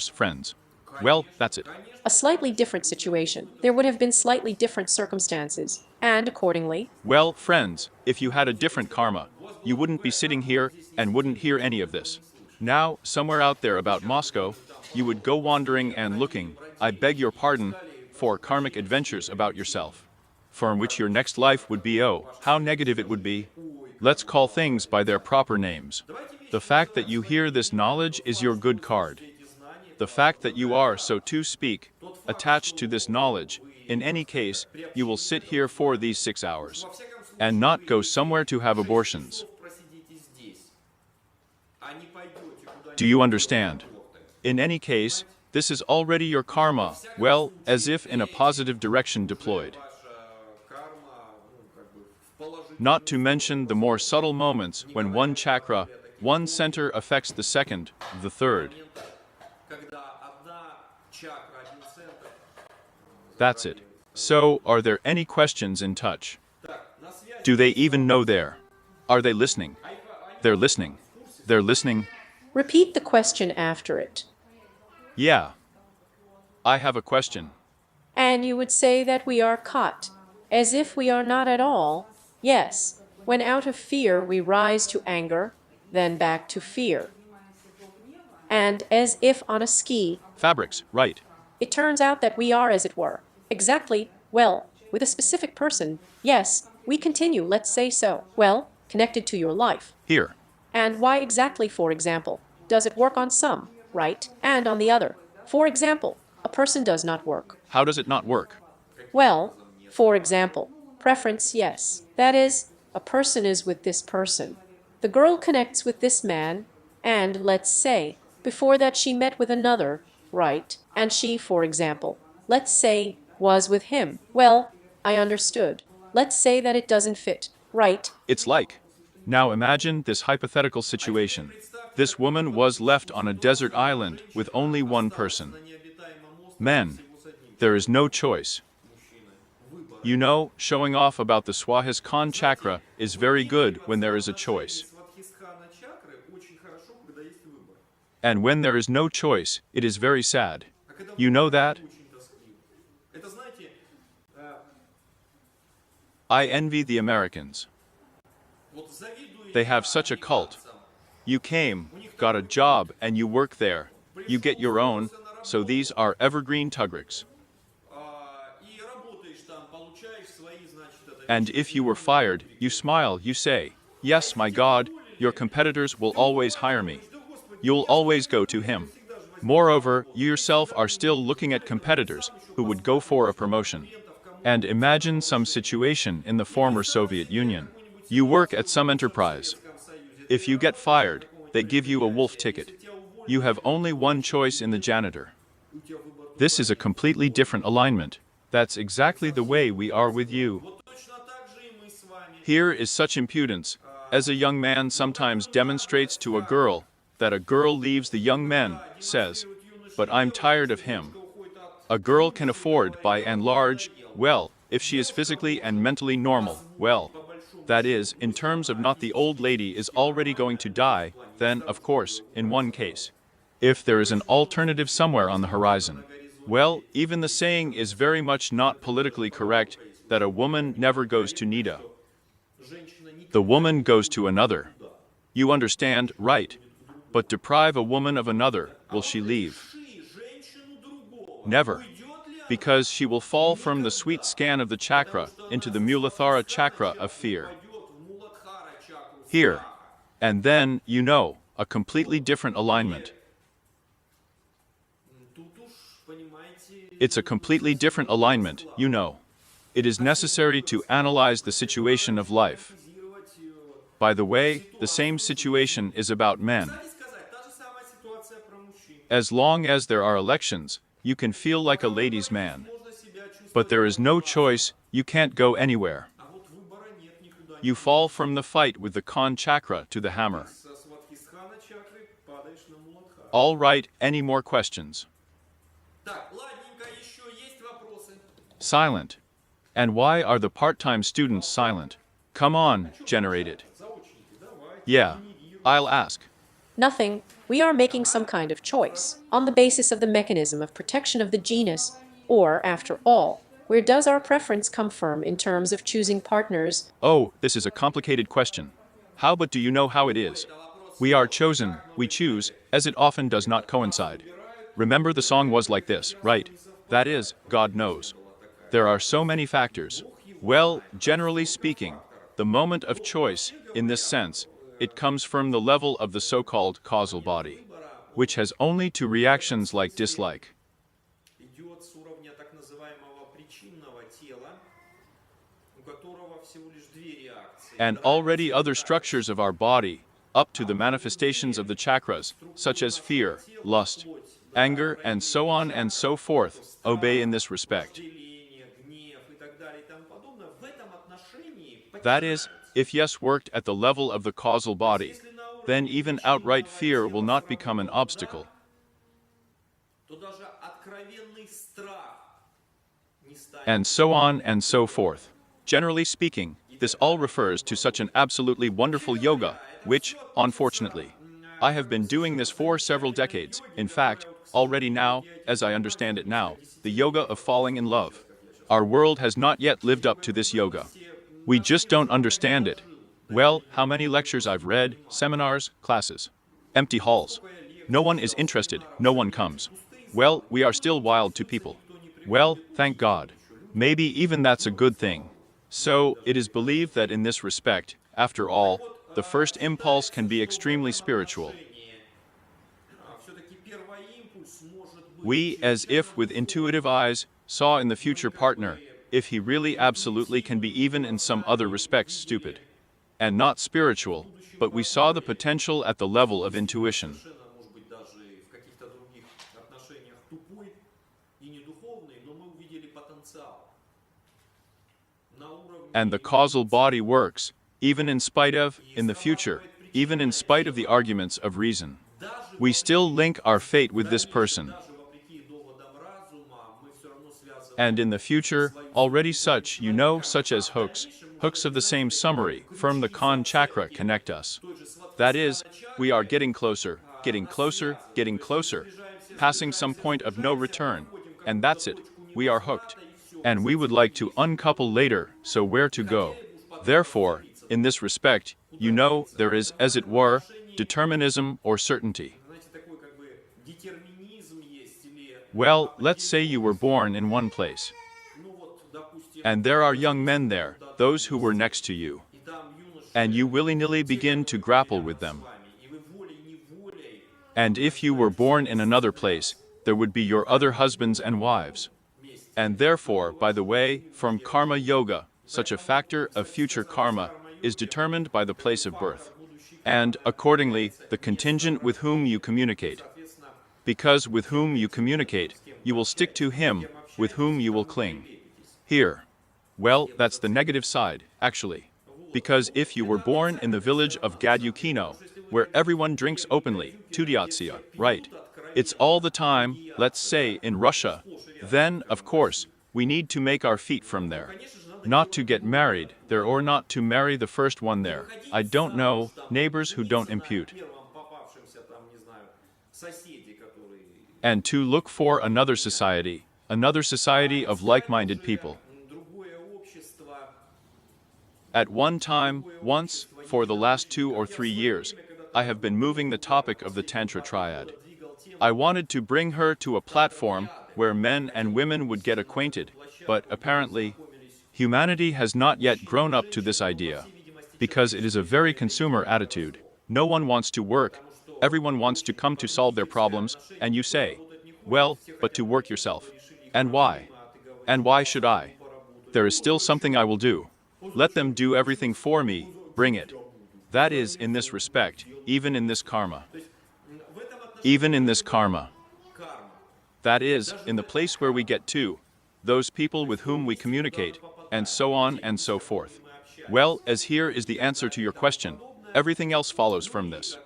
friends. Well, that's it. A slightly different situation. There would have been slightly different circumstances, and accordingly... Well, friends, if you had a different karma, you wouldn't be sitting here and wouldn't hear any of this. Now, somewhere out there about Moscow, you would go wandering and looking, I beg your pardon, for karmic adventures about yourself, from which your next life would be, oh, how negative it would be. Let's call things by their proper names. The fact that you hear this knowledge is your good card. The fact that you are, so to speak, attached to this knowledge, in any case, you will sit here for these 6 hours, and not go somewhere to have abortions. Do you understand? In any case, this is already your karma, well, as if in a positive direction deployed. Not to mention the more subtle moments when one chakra, one center affects the second, the third. That's it. So, are there any questions in touch? Do they even know there? Are they listening? They're listening. They're listening. Repeat the question after it. Yeah. I have a question. And you would say that we are caught, as if we are not at all. Yes, when out of fear we rise to anger, then back to fear. And as if on a ski. Fabrics, right. It turns out that we are, as it were, exactly, well, with a specific person, yes, we continue, let's say so, well, connected to your life. Here. And why exactly, for example, does it work on some, right, and on the other? For example, a person does not work. How does it not work? Well, for example, preference, yes. That is, a person is with this person. The girl connects with this man, and, let's say, before that she met with another, right? And she, for example, let's say, was with him. Well, I understood. Let's say that it doesn't fit, right? It's like. Now imagine this hypothetical situation. This woman was left on a desert island with only one person. Men. There is no choice. You know, showing off about the Svadhisthana chakra is very good when there is a choice. And when there is no choice, it is very sad. You know that? I envy the Americans. They have such a cult. You came, got a job, and you work there. You get your own, so these are evergreen tugricks. And if you were fired, you smile, you say, yes, my God, your competitors will always hire me. You'll always go to him. Moreover, you yourself are still looking at competitors who would go for a promotion. And imagine some situation in the former Soviet Union. You work at some enterprise. If you get fired, they give you a wolf ticket. You have only one choice in the janitor. This is a completely different alignment. That's exactly the way we are with you. Here is such impudence, as a young man sometimes demonstrates to a girl, that a girl leaves the young man, says, but I'm tired of him. A girl can afford, by and large, well, if she is physically and mentally normal, well, that is, in terms of not the old lady is already going to die, then, of course, in one case. If there is an alternative somewhere on the horizon. Well, even the saying is very much not politically correct, that a woman never goes to Nida. The woman goes to another. You understand, right? But deprive a woman of another, will she leave? Never. Because she will fall from the sweet scan of the chakra into the Muladhara chakra of fear. Here. And then, you know, a completely different alignment. It's a completely different alignment, you know. It is necessary to analyze the situation of life. By the way, the same situation is about men. As long as there are elections, you can feel like a ladies' man. But there is no choice, you can't go anywhere. You fall from the fight with the Khan chakra to the hammer. All right, any more questions? Silent. And why are the part-time students silent? Come on, generate it. Yeah, I'll ask. Nothing. We are making some kind of choice on the basis of the mechanism of protection of the genus, or, after all, where does our preference come from in terms of choosing partners? Oh, this is a complicated question. How but do you know how it is? We are chosen, we choose, as it often does not coincide. Remember the song was like this, right? That is, God knows. There are so many factors. Well, generally speaking, the moment of choice, in this sense, it comes from the level of the so-called causal body, which has only two reactions like dislike. And already other structures of our body, up to the manifestations of the chakras, such as fear, lust, anger, and so on and so forth, obey in this respect. That is, if yes worked at the level of the causal body, then even outright fear will not become an obstacle. And so on and so forth. Generally speaking, this all refers to such an absolutely wonderful yoga, which, unfortunately, I have been doing this for several decades. In fact, already now, as I understand it now, the yoga of falling in love. Our world has not yet lived up to this yoga. We just don't understand it. Well, how many lectures I've read, seminars, classes. Empty halls. No one is interested, no one comes. Well, we are still wild to people. Well, thank God. Maybe even that's a good thing. So, it is believed that in this respect, after all, the first impulse can be extremely spiritual. We, as if with intuitive eyes, saw in the future partner, if he really absolutely can be even in some other respects stupid. And not spiritual, but we saw the potential at the level of intuition. Совершенно, может быть, даже и в каких-то других отношениях тупой и не духовный, но мы увидели потенциал. На уровне And the causal body works, even in spite of, in the future, even in spite of the arguments of reason. We still link our fate with this person. даже вопреки доводам разума, мы все равно связываем And in the future, already such, such as hooks of the same summary, from the Khan chakra connect us. That is, we are getting closer, getting closer, getting closer, passing some point of no return, and that's it, we are hooked. And we would like to uncouple later, so where to go? Therefore, in this respect, there is, as it were, determinism or certainty. знаете, такой как бы детерминизм есть или Well, let's say you were born in one place, ну вот, допустим, and there are young men there, those who were next to you, и там юноша and you willy-nilly begin to grapple with them. с вами, и вы волей-неволей And if you were born in another place, there would be your other husbands and wives. And therefore, by the way, from karma yoga, such a factor of future karma is determined by the place of birth. And, accordingly, the contingent with whom you communicate. Because with whom you communicate, you will stick to him, with whom you will cling. Here. Well, that's the negative side, actually. Because if you were born in the village of Gadyukino, where everyone drinks openly, Tudiatsia, right? It's all the time, let's say, in Russia. Then, of course, we need to make our feet from there. Not to get married there or not to marry the first one there. I don't know, neighbors who don't impute. первым попавшимся там, не знаю, соседи, которые And to look for another society of like-minded people. другое общество. At one time, once, for the last 2 or 3 years, I have been moving the topic of the Tantra triad. I wanted to bring her to a platform where men and women would get acquainted, but apparently, humanity has not yet grown up to this idea, because it is a very consumer attitude. No one wants to work, everyone wants to come to solve their problems, and you say, well, but to work yourself. And why? And why should I? There is still something I will do. Let them do everything for me, bring it. That is, in this respect, even in this karma. Even in this karma. That is, in the place where we get to, those people with whom we communicate, and so on and so forth. Well, as here is the answer to your question, everything else follows from this.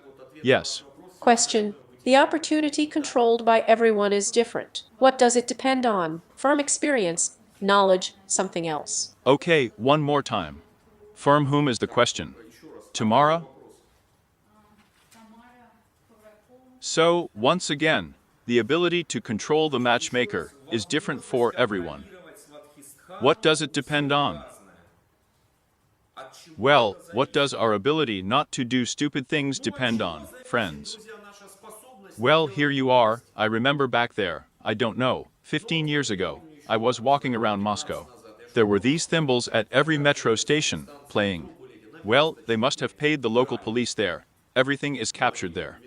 Yes. Question. The opportunity controlled by everyone is different. What does it depend on? From experience, knowledge, something else. Okay, one more time. From whom is the question? Tamara? So, once again, the ability to control the matchmaker is different for everyone. What does it depend on? Well, what does our ability not to do stupid things depend on, friends? Well, here you are, I remember back there, I don't know, 15 years ago, I was walking around Moscow. There were these thimbles at every metro station, playing. Well, they must have paid the local police there, everything is captured there.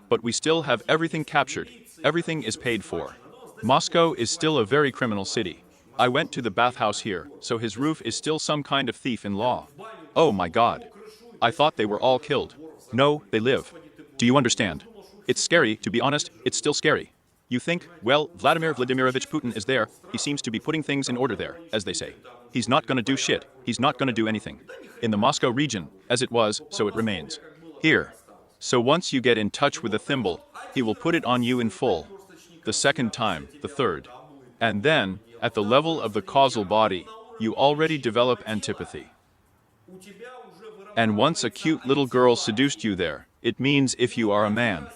But we still have everything captured, everything is paid for. Moscow is still a very criminal city. I went to the bathhouse here, so his roof is still some kind of thief in law. Oh my God. I thought they were all killed. No, they live. Do you understand? It's scary, to be honest, it's still scary. You think, well, Vladimir Vladimirovich Putin is there, he seems to be putting things in order there, as they say. He's not gonna do shit, he's not gonna do anything. In the Moscow region, as it was, so it remains. Here. So once you get in touch with a thimble, he will put it on you in full. The second time, the third. And then, at the level of the causal body, you already develop antipathy. And once a cute little girl seduced you there, it means if you are a man.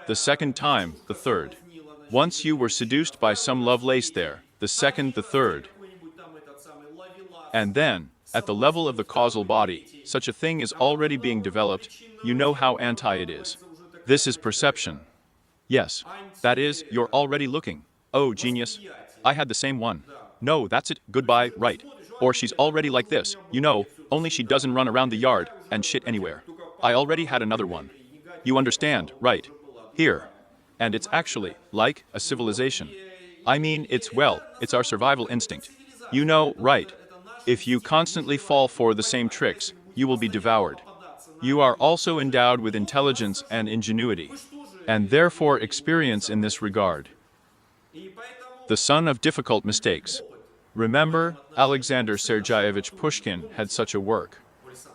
The second time, the third. Once you were seduced by some Lovelace there, the second, the third. And then, at the level of the causal body, such a thing is already being developed, you know how anti it is. This is perception. Yes, that is, you're already looking. Oh, genius. I had the same one. No, that's it, goodbye, right. Or she's already like this, only she doesn't run around the yard and shit anywhere. I already had another one. You understand, right? Here. And it's actually like a civilization. I mean, it's our survival instinct. You know, right. If you constantly fall for the same tricks, you will be devoured. You are also endowed with intelligence and ingenuity, and therefore experience in this regard. The son of difficult mistakes. Remember, Alexander Sergeyevich Pushkin had such a work.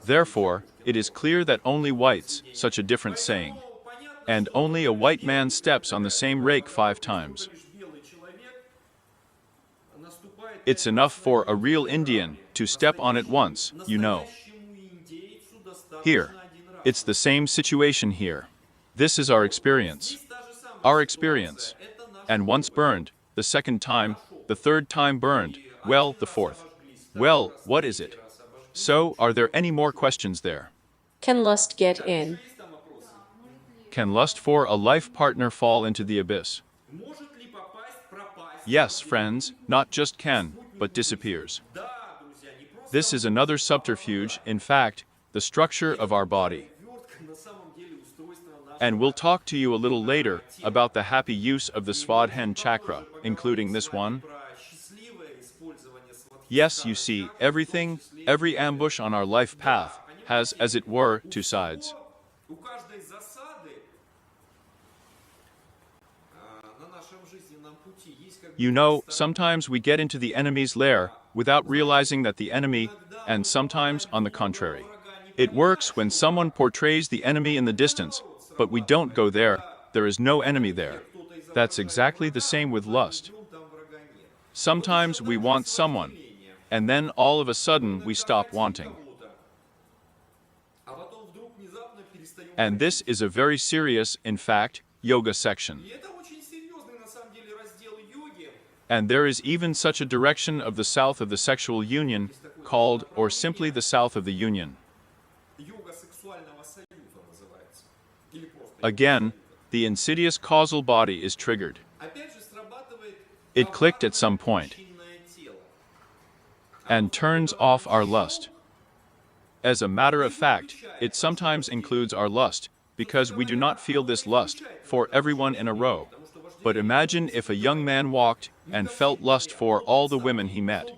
Therefore, it is clear that only whites, such a different saying. And only a white man steps on the same rake 5 times. It's enough for a real Indian to step on it once, you know. Here. It's the same situation here. This is our experience. Our experience. And once burned, the second time, the third time burned, well, the fourth. Well, what is it? So, are there any more questions there? Can lust get in? Can lust for a life partner fall into the abyss? Yes, friends, not just can, but disappears. This is another subterfuge, in fact, the structure of our body. And we'll talk to you a little later about the happy use of the Svadhisthana chakra, including this one. Yes, you see, every ambush on our life path has, as it were, 2 sides. You know, sometimes we get into the enemy's lair without realizing that the enemy, and sometimes, on the contrary. It works when someone portrays the enemy in the distance, but we don't go there, there is no enemy there. That's exactly the same with lust. Sometimes we want someone, and then all of a sudden we stop wanting. And this is a very serious, in fact, yoga section. And there is even such a direction of the south of the sexual union, called, or simply the south of the union. Again, the insidious causal body is triggered. It clicked at some point and turns off our lust. As a matter of fact, it sometimes includes our lust, because we do not feel this lust for everyone in a row. But imagine if a young man walked and felt lust for all the women he met.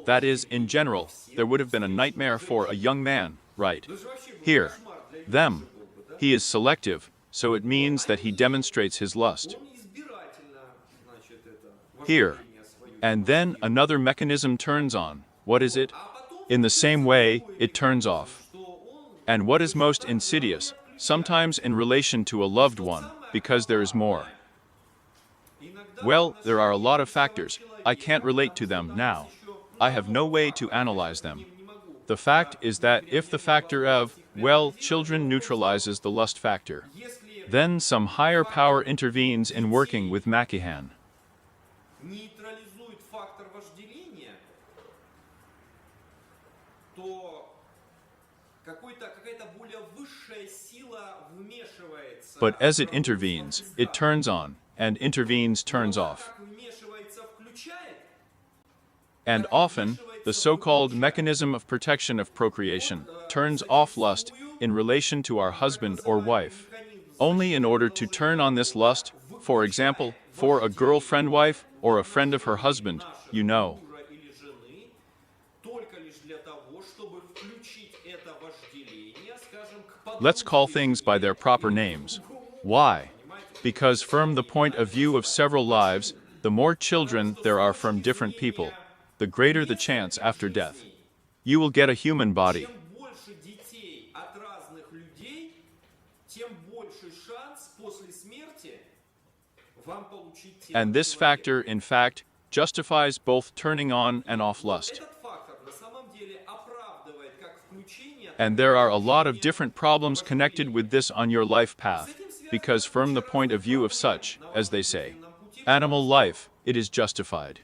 That is, in general, there would have been a nightmare for a young man, right? Here. Them. He is selective, so it means that he demonstrates his lust. Here. And then another mechanism turns on. What is it? In the same way, it turns off. And what is most insidious, sometimes in relation to a loved one, because there is more. Well, there are a lot of factors. I can't relate to them now. I have no way to analyze them. The fact is that if the factor of, well, children neutralizes the lust factor, then some higher power intervenes in working with Makihan. But as it intervenes, it turns on, and intervenes turns off. And often, the so-called mechanism of protection of procreation turns off lust in relation to our husband or wife, only in order to turn on this lust, for example, for a girlfriend wife or a friend of her husband, you know. Let's call things by their proper names. Why? Because from the point of view of several lives, the more children there are from different people, the greater the chance after death. You will get a human body. And this factor, in fact, justifies both turning on and off lust. And there are a lot of different problems connected with this on your life path, because from the point of view of such, as they say, animal life, it is justified.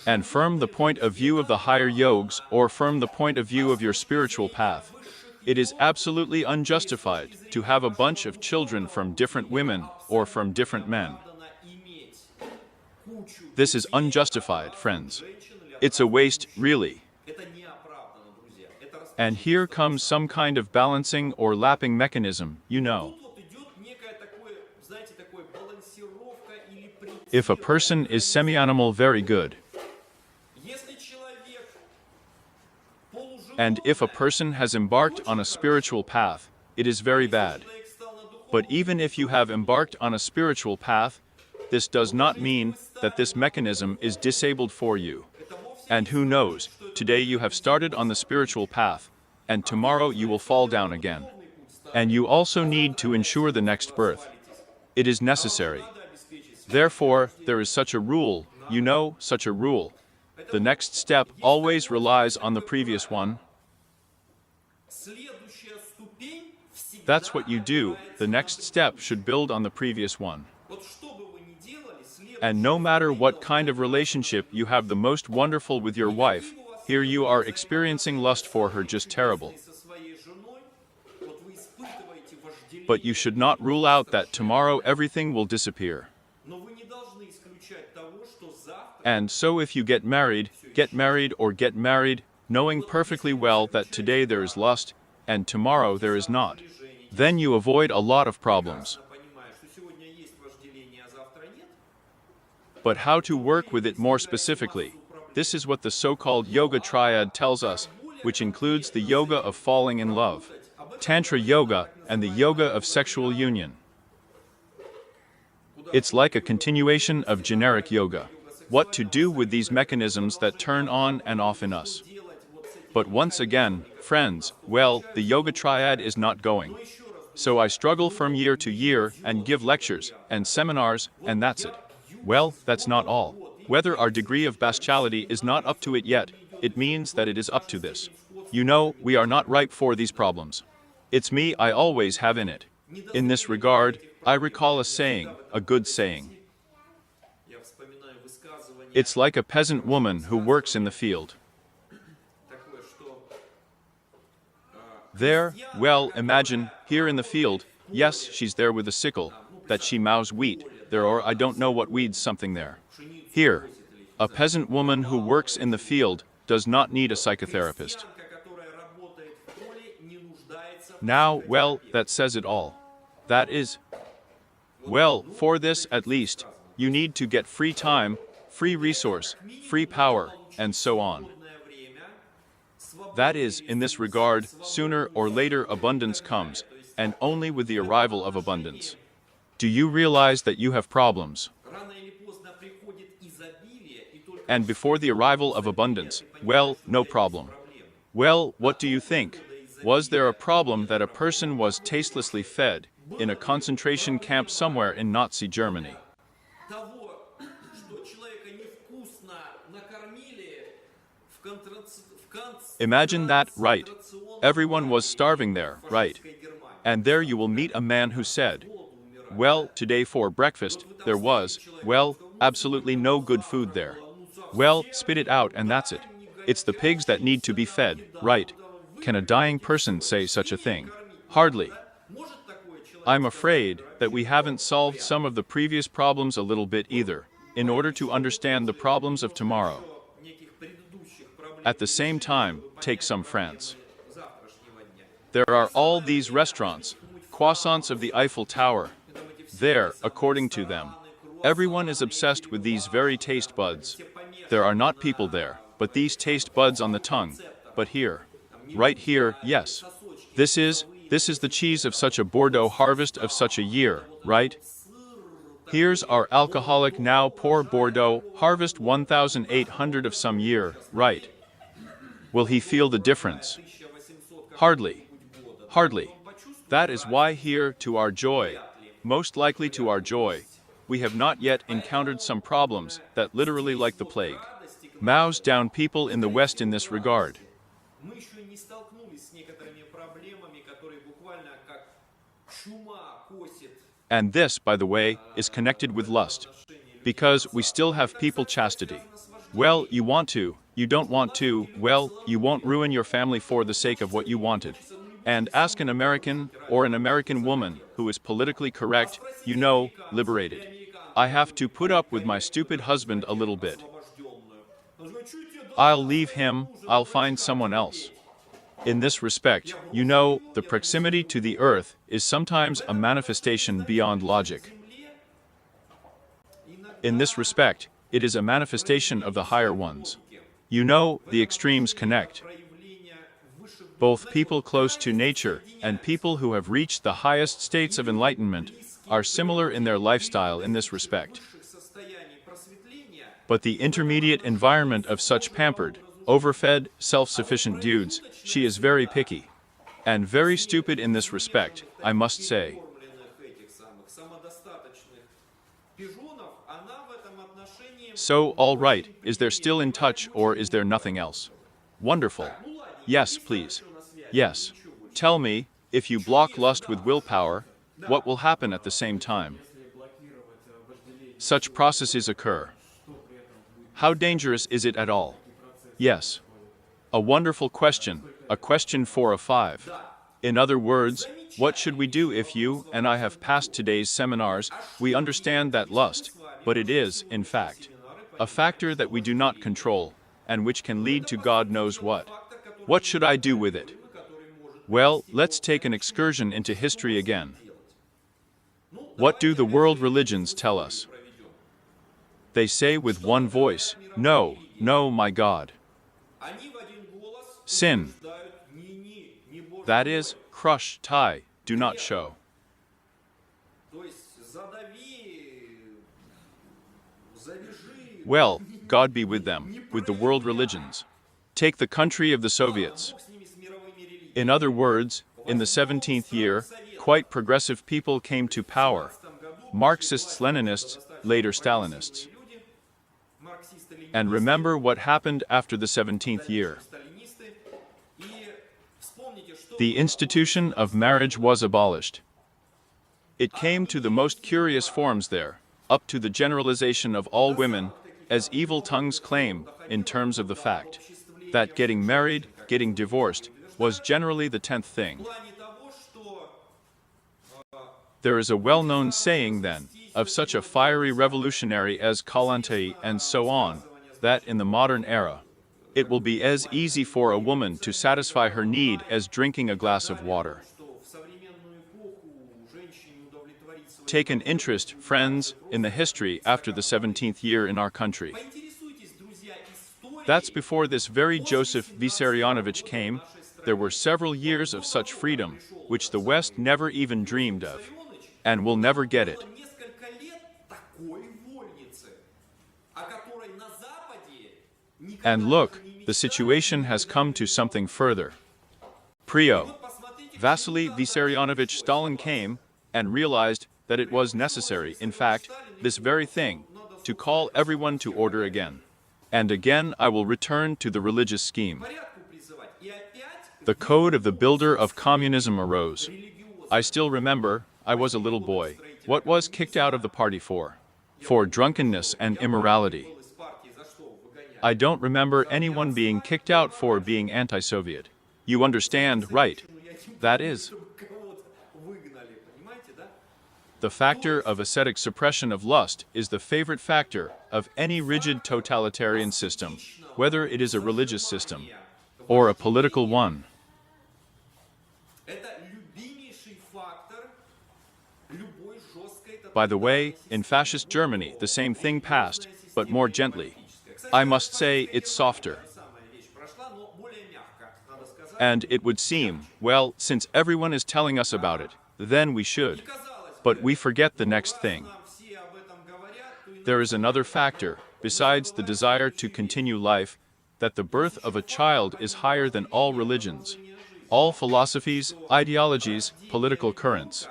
And from the point of view of the higher yogs, or from the point of view of your spiritual path, it is absolutely unjustified to have a bunch of children from different women or from different men. This is unjustified, friends. It's a waste, really. And here comes some kind of balancing or lapping mechanism, you know. If a person is semi-animal, very good. Если человек And if a person has embarked on a spiritual path, it is very bad. человек стал на духовный But even if you have embarked on a spiritual path, this does not mean that this mechanism is disabled for you. And who knows, today you have started on the spiritual path, and tomorrow you will fall down again. And you also need to ensure the next birth. It is necessary. Therefore, there is such a rule, you know, such a rule. The next step always relies on the previous one. следующая ступень всегда That's what you do. The next step should build on the previous one. вот что бы вы ни делали, следующая And no matter what kind of relationship you have the most wonderful with your wife, here you are experiencing lust for her, just terrible. со своей женой, вот вы испытываете вожделение, But you should not rule out that tomorrow everything will disappear. но вы не должны исключать того, что завтра And so if you get married or get married, knowing perfectly well that today there is lust, and tomorrow there is not, then you avoid a lot of problems. понимая, что сегодня есть вожделение, а завтра нет, But how to work with it more specifically, this is what the so-called yoga triad tells us, which includes the yoga of falling in love, tantra yoga, and the yoga of sexual union. It's like a continuation of generic yoga. What to do with these mechanisms that turn on and off in us. But once again, friends, well, the yoga triad is not going. So I struggle from year to year and give lectures and seminars, and that's it. Well, that's not all. Whether our degree of bestiality is not up to it yet, it means that it is up to this. You know, we are not ripe for these problems. It's me I always have in it. In this regard, I recall a saying, a good saying. я вспоминаю высказывание It's like a peasant woman who works in the field. такое, что There, well, imagine, here in the field, yes, she's there with a sickle, that she mows wheat, there or I don't know what weeds something there. Here, a peasant woman who works in the field does not need a psychotherapist. крестьянка, которая работает в поле, не нуждается в Now, well, that says it all. That is, well, for this at least, you need to get free time, free resource, free power, and so on. свободное время. That is, in this regard, sooner or later abundance comes, and only with the arrival of abundance. Do you realize that you have problems? Рано или поздно приходит изобилие, и только And before the arrival of abundance, well, no problem. Well, what do you think? Was there a problem that a person was tastelessly fed in a concentration camp somewhere in Nazi Germany? того, что человека невкусно накормили в Imagine that, right? Everyone was starving there, right? And there you will meet a man who said, well, today for breakfast, there was, well, absolutely no good food there. Well, spit it out and that's it. It's the pigs that need to be fed, right? Can a dying person say such a thing? Hardly. I'm afraid that we haven't solved some of the previous problems a little bit either, in order to understand the problems of tomorrow. At the same time, take some France. There are all these restaurants, croissants of the Eiffel Tower. There, according to them, everyone is obsessed with these very taste buds. There are not people there, but these taste buds on the tongue. But here, right here, yes. This is the cheese of such a Bordeaux harvest of such a year, right? Here's our alcoholic now poor Bordeaux harvest 1,800 of some year, right? Will he feel the difference? Hardly. Hardly. That is why here, to our joy, most likely to our joy, we have not yet encountered some problems that literally like the plague mows down people in the West in this regard. Мы еще не столкнулись с некоторыми проблемами, которые буквально как чума косит. And this, by the way, is connected with lust. Because we still have people chastity. Well, you want to, you don't want to, well, you won't ruin your family for the sake of what you wanted. And ask an American or an American woman who is politically correct, you know, liberated. I have to put up with my stupid husband a little bit. I'll leave him, I'll find someone else. In this respect, you know, the proximity to the earth is sometimes a manifestation beyond logic. In this respect, it is a manifestation of the higher ones. You know, the extremes connect. Both people close to nature and people who have reached the highest states of enlightenment are similar in their lifestyle in this respect. But the intermediate environment of such pampered, overfed, self-sufficient dudes, she is very picky. And very stupid in this respect, I must say. So, all right, is there still in touch or is there nothing else? Wonderful. Yes, please. Yes. Tell me, if you block lust with willpower, what will happen at the same time? Such processes occur. How dangerous is it at all? Yes. A wonderful question, a question 4 of 5. In other words, what should we do if you and I have passed today's seminars? We understand that lust, but it is, in fact, a factor that we do not control, and which can lead to God knows what. What should I do with it? Well, let's take an excursion into history again. What do the world religions tell us? They say with one voice, no, no, my God. Sin. That is, crush, tie, do not show. Well, God be with them, with the world religions. Take the country of the Soviets. In other words, in the 17th year, quite progressive people came to power. Marxists, Leninists, later Stalinists. And remember what happened after the 17th year. The institution of marriage was abolished. It came to the most curious forms there, up to the generalization of all women, as evil tongues claim, in terms of the fact that getting married, getting divorced, was generally the 10th thing. There is a well-known saying then, of such a fiery revolutionary as Kalantay and so on, that in the modern era, it will be as easy for a woman to satisfy her need as drinking a glass of water. Take an interest, friends, in the history after the 17th year in our country. That's before this very Joseph Vissarionovich came. There were several years of such freedom, which the West never even dreamed of, and will never get it. And look, the situation has come to something further. Vasily Vissarionovich Stalin came and realized that it was necessary, in fact, this very thing, to call everyone to order again. And again I will return to the religious scheme. The code of the builder of communism arose. I still remember, I was a little boy. What was kicked out of the party for? For drunkenness and immorality. I don't remember anyone being kicked out for being anti-Soviet. You understand, right? That is. The factor of ascetic suppression of lust is the favorite factor of any rigid totalitarian system, whether it is a religious system or a political one. By the way, in fascist Germany, the same thing passed, but more gently. I must say it's softer. And it would seem, well, since everyone is telling us about it, then we should. But we forget the next thing. There is another factor, besides the desire to continue life, that the birth of a child is higher than all religions, all philosophies, ideologies, political currents.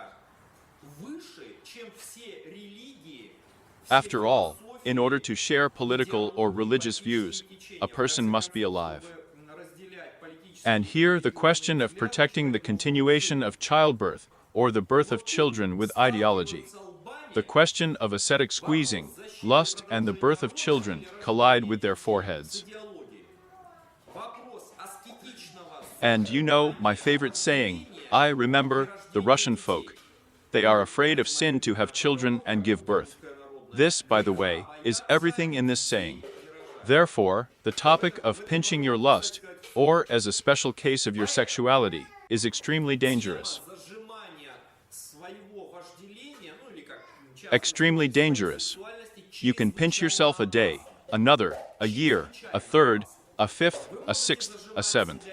After all, in order to share political or religious views, a person must be alive. And here the question of protecting the continuation of childbirth, or the birth of children with ideology. The question of ascetic squeezing, lust and the birth of children collide with their foreheads. And you know my favorite saying, I remember, the Russian folk. They are afraid of sin to have children and give birth. This, by the way, is everything in this saying. Therefore, the topic of pinching your lust, or as a special case of your sexuality, is extremely dangerous. Extremely dangerous. You can pinch yourself a day, another, a year, a third, a fifth, a sixth, a seventh.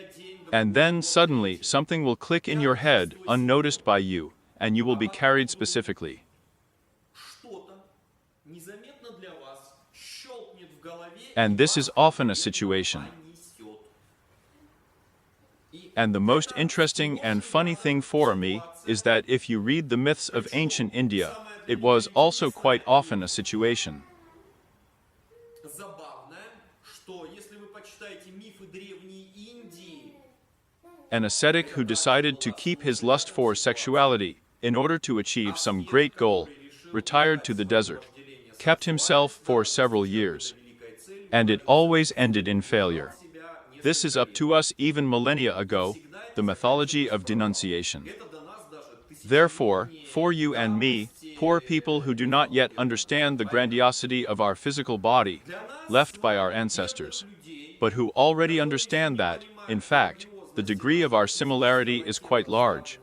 And then suddenly something will click in your head unnoticed by you, and you will be carried specifically. And this is often a situation. And the most interesting and funny thing for me is that if you read the myths of ancient India, it was also quite often a situation. An ascetic who decided to keep his lust for sexuality in order to achieve some great goal, retired to the desert, kept himself for several years, and it always ended in failure. This is up to us even millennia ago, the mythology of denunciation. Therefore, for you and me, poor people who do not yet understand the grandiosity of our physical body, left by our ancestors, but who already understand that, in fact, the degree of our similarity is quite large.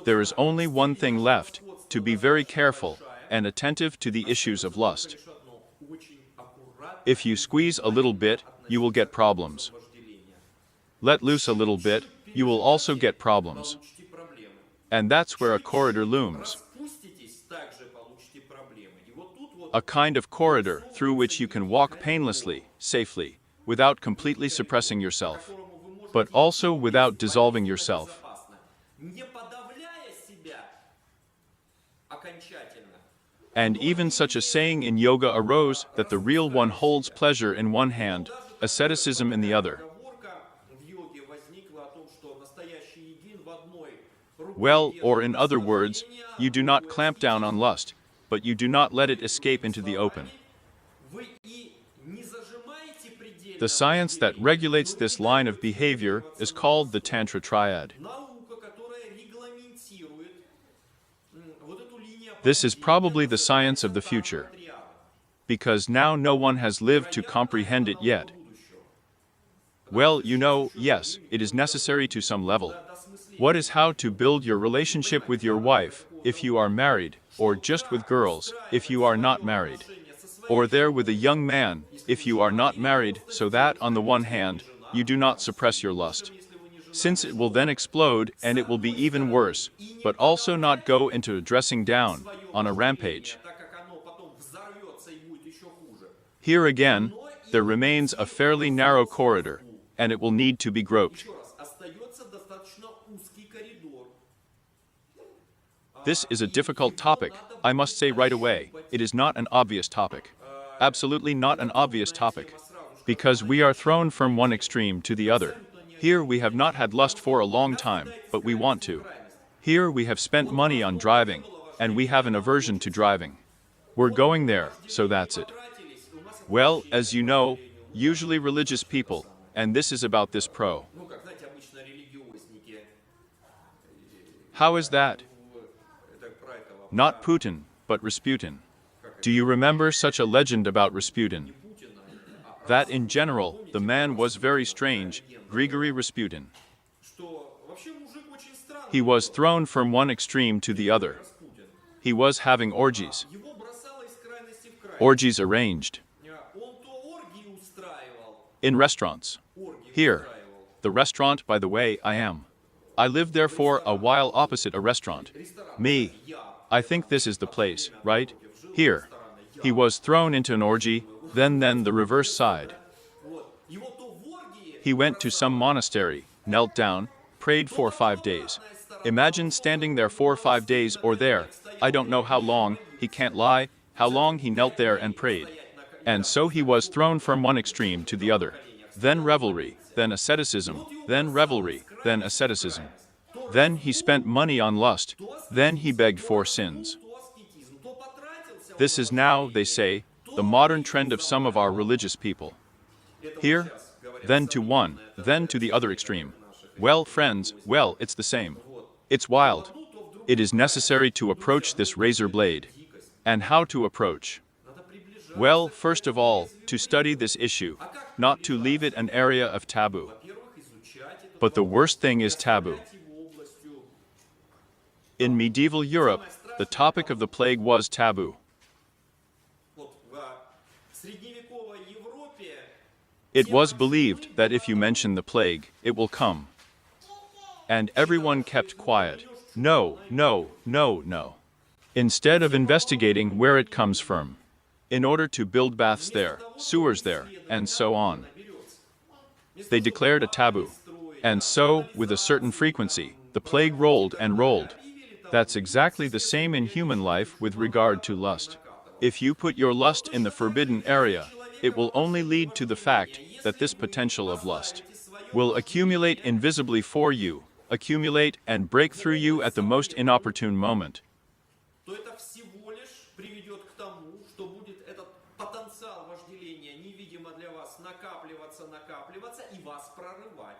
There is only one thing left, to be very careful and attentive to the issues of lust. If you squeeze a little bit, you will get problems. Let loose a little bit, you will also get problems. And that's where a corridor looms. A kind of corridor through which you can walk painlessly, safely, without completely suppressing yourself, but also without dissolving yourself. And even such a saying in yoga arose that the real one holds pleasure in one hand, asceticism in the other. Well, or in other words, you do not clamp down on lust, but you do not let it escape into the open. The science that regulates this line of behavior is called the Tantra Triad. This is probably the science of the future, because now no one has lived to comprehend it yet. Well, you know, yes, it is necessary to some level. What is how to build your relationship with your wife, if you are married, or just with girls, if you are not married, or there with a young man, if you are not married, so that, on the one hand, you do not suppress your lust, since it will then explode and it will be even worse, but also not go into a dressing down, on a rampage. Here again, there remains a fairly narrow corridor, and it will need to be groped. This is a difficult topic, I must say right away. It is not an obvious topic. Absolutely not an obvious topic. Because we are thrown from one extreme to the other. Here we have not had lust for a long time, but we want to. Here we have spent money on driving, and we have an aversion to driving. We're going there, so that's it. Well, as you know, usually religious people, and this is about this pro. How is that? Not Putin, but Rasputin. Do you remember such a legend about Rasputin? That in general, the man was very strange, Grigory Rasputin. He was thrown from one extreme to the other. He was having orgies. Orgies arranged. In restaurants. Here. The restaurant, by the way, I am. I lived there for a while opposite a restaurant. Me. I think this is the place, right? Here. He was thrown into an orgy, then the reverse side. He went to some monastery, knelt down, prayed for 5 days. Imagine standing there for 5 days or there, I don't know how long, he can't lie, how long he knelt there and prayed. And so he was thrown from one extreme to the other. Then revelry, then asceticism, then revelry, then asceticism. Then he spent money on lust, then he begged for sins. This is now, they say, the modern trend of some of our religious people. Here, then to one, then to the other extreme. Well, friends, well, it's the same. It's wild. It is necessary to approach this razor blade. And how to approach? Well, first of all, to study this issue, not to leave it an area of taboo. But the worst thing is taboo. In medieval Europe, the topic of the plague was taboo. Вот в средневековой Европе It was believed that if you mention the plague, it will come. And everyone kept quiet. No, no, no, no. Instead of investigating where it comes from, in order to build baths there, sewers there, and so on. They declared a taboo. And so, with a certain frequency, the plague rolled and rolled. That's exactly the same in human life with regard to lust. If you put your lust in the forbidden area, it will only lead to the fact that this potential of lust will accumulate invisibly for you, accumulate and break through you at the most inopportune moment. то это всего лишь приведет к тому, что будет этот потенциал вожделения невидимо для вас накапливаться и вас прорывать.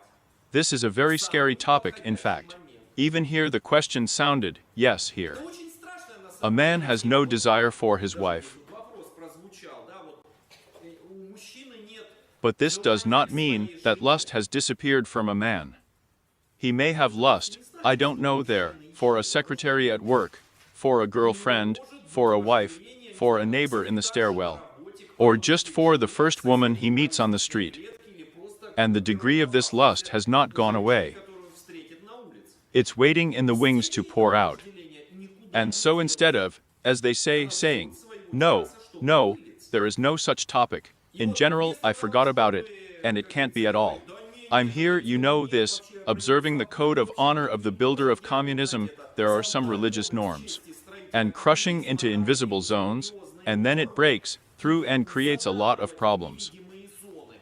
This is a very scary topic, in fact. Even here the question sounded, yes, here. Это очень страшно на A самом man has no desire for his wife. деле. Вопрос прозвучал, да, вот у мужчины нет. But this does not mean that lust has disappeared from a man. He may have lust, I don't know there, for a secretary at work, for a girlfriend, for a wife, for a neighbor in the stairwell, or just for the first woman he meets on the street. And the degree of this lust has not gone away. Которую встретит на улице. It's waiting in the wings to pour out. And so instead of, as they say, saying, no, no, there is no such topic. In general, I forgot about it, and it can't be at all. I'm here, you know this, observing the code of honor of the builder of communism, there are some religious norms. And crushing into invisible zones, and then it breaks through and creates a lot of problems. Невидимые зоны.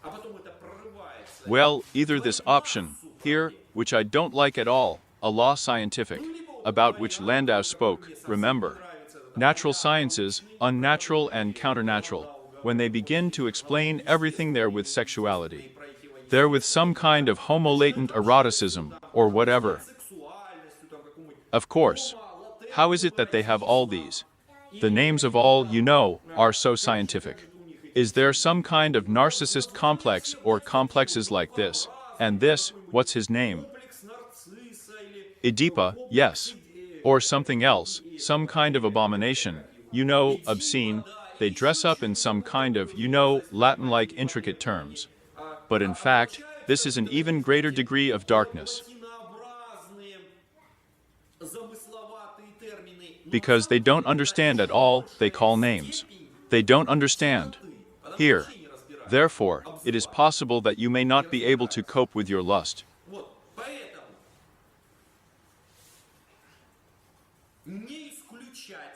А потом это прорывается. Well, either this option, here, which I don't like at all, a law scientific, about which Landau spoke, remember. Natural sciences, unnatural and counternatural, when they begin to explain everything there with sexuality. There with some kind of homo-latent eroticism, or whatever. Сексуальностью, там, какому-нибудь. Of course. How is it that they have all these? The names of all, you know, are so scientific. Is there some kind of narcissist complex or complexes like this? And this, what's his name? Комплекс нарцисса или Oedipa, yes. Or something else, some kind of abomination, you know, obscene. They dress up in some kind of, you know, Latin-like intricate terms. But in fact, this is an even greater degree of darkness. латинообразные, замысловатые термины. Because they don't understand at all, they call names. They don't understand. Here. Therefore, it is possible that you may not be able to cope with your lust. Вот, поэтому не исключать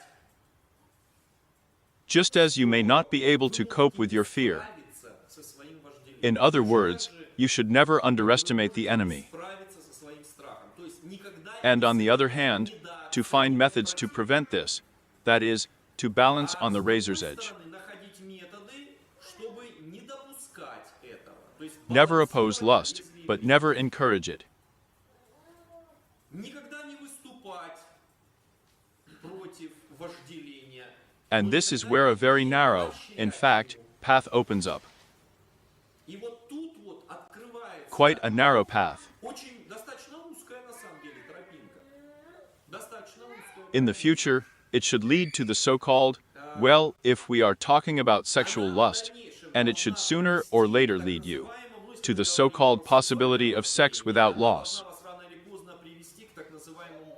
Just as you may not be able to cope with your fear. справиться со своим вожделением. In other words, you should never underestimate the enemy. Справиться со своим страхом. То есть никогда And on the other hand, to find methods to prevent this, that is, to balance on the razor's edge. находить методы, чтобы не допускать этого. То есть Never oppose lust, but never encourage it. никогда не выступать против вожделения. And this is where a very narrow, in fact, path opens up. И вот тут вот открывается Quite a narrow path. очень достаточно узкая на самом деле тропинка. Достаточно узкая. In the future, it should lead to the so-called, well, if we are talking about sexual lust, and it should sooner or later lead you to the so-called possibility of sex without loss. Вас рано или поздно привести к так называемому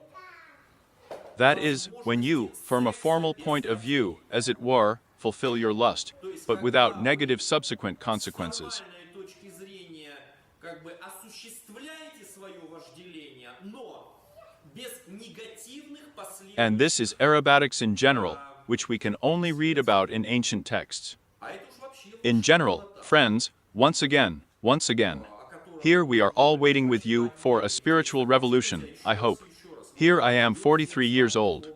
That is, when you, from a formal point of view, as it were, fulfill your lust, but without negative subsequent consequences. формальной точки зрения, как бы осуществляете свое вожделение, но без негативных последствий. And this is aerobatics in general, which we can only read about in ancient texts. А это уж вообще In general, friends, once again, here we are all waiting with you for a spiritual revolution, I hope. Here I am 43 years old.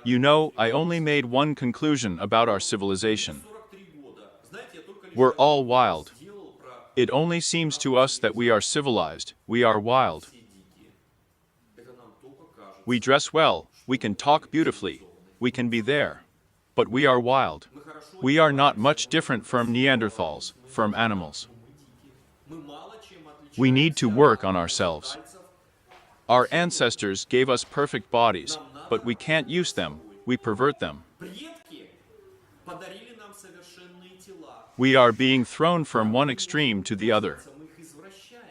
You know, I only made one conclusion about our civilization. 43 года. Знаете, я только лишь We're all wild. делал про It only seems to us that we are civilized, we are wild. все дикие. Это нам только кажется. We dress well, we can talk beautifully, we can be there. But we are wild. Мы хорошо, We are not much different from Neanderthals, from animals. мы мало чем отличаемся We need to work on ourselves. от Our ancestors gave us perfect bodies, but we can't use them, we pervert them. Предки подарили нам совершенные тела. We are being thrown from one extreme to the other. Мы их извращаем.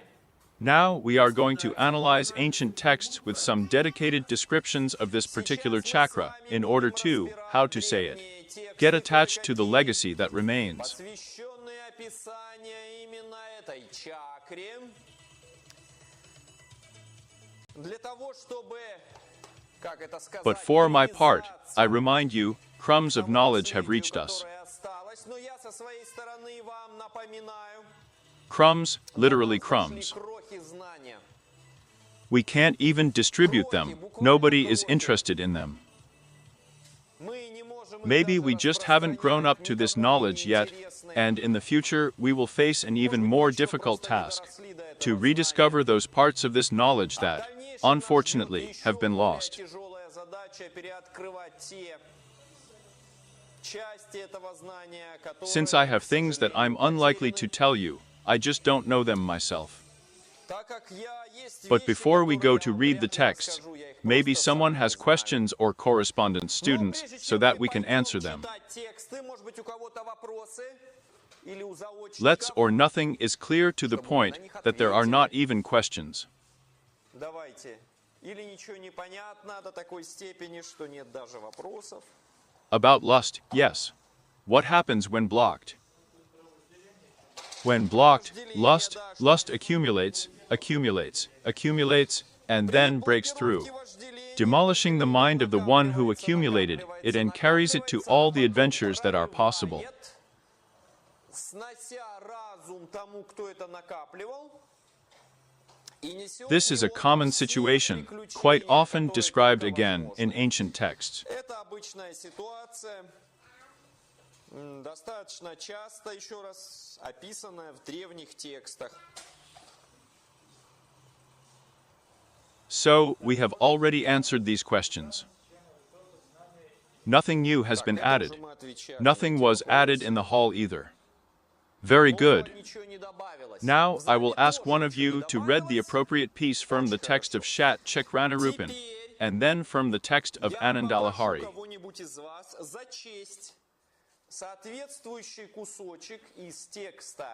Now we are going to analyze ancient texts with some dedicated descriptions of this particular chakra in order to, how to say it, get attached to the legacy that remains. Посвященные описания именно этой чакре. Для того, чтобы, как это сказать, But for my part, I remind you, crumbs of knowledge have reached us. которое осталось, но я со своей стороны вам напоминаю, Crumbs, literally crumbs. крохи знания. We can't even distribute them, nobody is interested in them. Мы не можем Maybe we just haven't grown up to this knowledge yet, and in the future we will face an even more difficult task, to rediscover those parts of this knowledge that, unfortunately, have been lost. тяжелая задача переоткрывать те части этого знания, которые, Since I have things that I'm unlikely to tell you, I just don't know them myself. так как я есть But вещи, before we go которые to я read the вряд ли вам text, скажу, я их maybe просто someone сам has не знаю. questions or correspondence students Но прежде so чем that мы we can пойдем answer them. читать тексты, может быть, у кого-то вопросы или у заочников? Let's or nothing is clear to the point that there are not even questions. Давайте. Или ничего не понятно до такой степени, что нет даже вопросов. About lust, yes. What happens when blocked? When blocked, lust accumulates, and then breaks through, demolishing the mind of the one who accumulated it and carries it to all the adventures that are possible. Снося разум тому, кто это накапливал, и несет This is a его common в все situation, приключения, quite often которые described только again возможно. in ancient texts. Это обычная ситуация, достаточно часто, еще раз, описанная в древних текстах. So, we have already answered these questions. Nothing new has been added. Можем отвечать. Nothing was added in the hall either. Very good. Ничего не добавилось. Now, I will В зале ask тоже one of ничего you не to read the добавилось. appropriate piece from the text of Shat Chakranarupan, and then from the text of Я попрошу Anandalahari. кого-нибудь из вас зачесть соответствующий кусочек из текста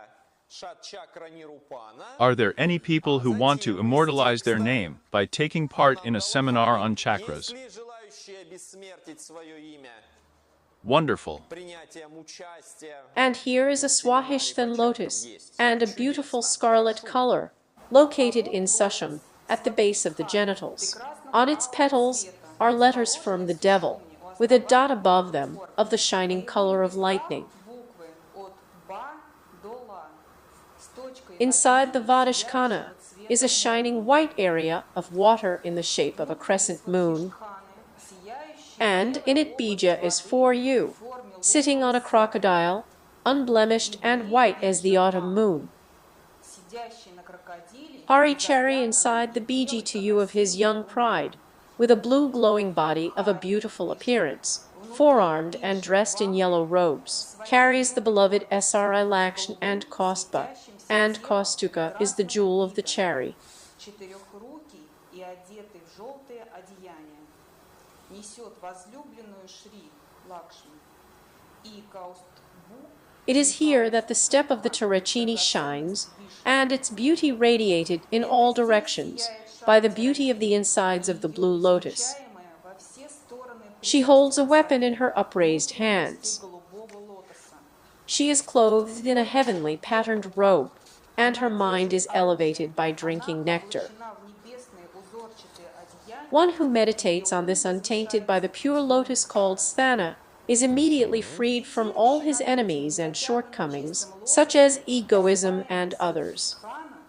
Шат-чакра Нирупана. Are there any people who want to immortalize their name by taking part in a seminar on chakras? Есть ли желающие обессмертить свое имя Wonderful. принятием участия? And here is a Svadhisthana lotus, and a beautiful scarlet color, located in sushum, at the base of the genitals. On its petals are letters from the devil, with a dot above them of the shining color of lightning. Inside the Svadhisthana is a shining white area of water in the shape of a crescent moon, and in it Bija is for you, sitting on a crocodile, unblemished and white as the autumn moon. Hari Chari inside the Biji to you of his young pride, with a blue glowing body of a beautiful appearance, forearmed and dressed in yellow robes, carries the beloved Sri Lakshan and Kaustubha, and Kaustuka is the jewel of the cherry. Четырехрукий и одетый в желтое одеяние, несет возлюбленную Шри Лакшми и Каустбу. It is here that the step of the Tarachini shines, and its beauty radiated in all directions by the beauty of the insides of the blue lotus. Во все стороны She holds a weapon in her upraised hands. голубого лотоса. She is clothed in a heavenly patterned robe, and her mind is elevated by drinking nectar. Облачена в небесные узорчатые одеяния. One who meditates on this untainted by the pure lotus called Sthana is immediately freed from all his enemies and shortcomings, such as egoism and others. Хана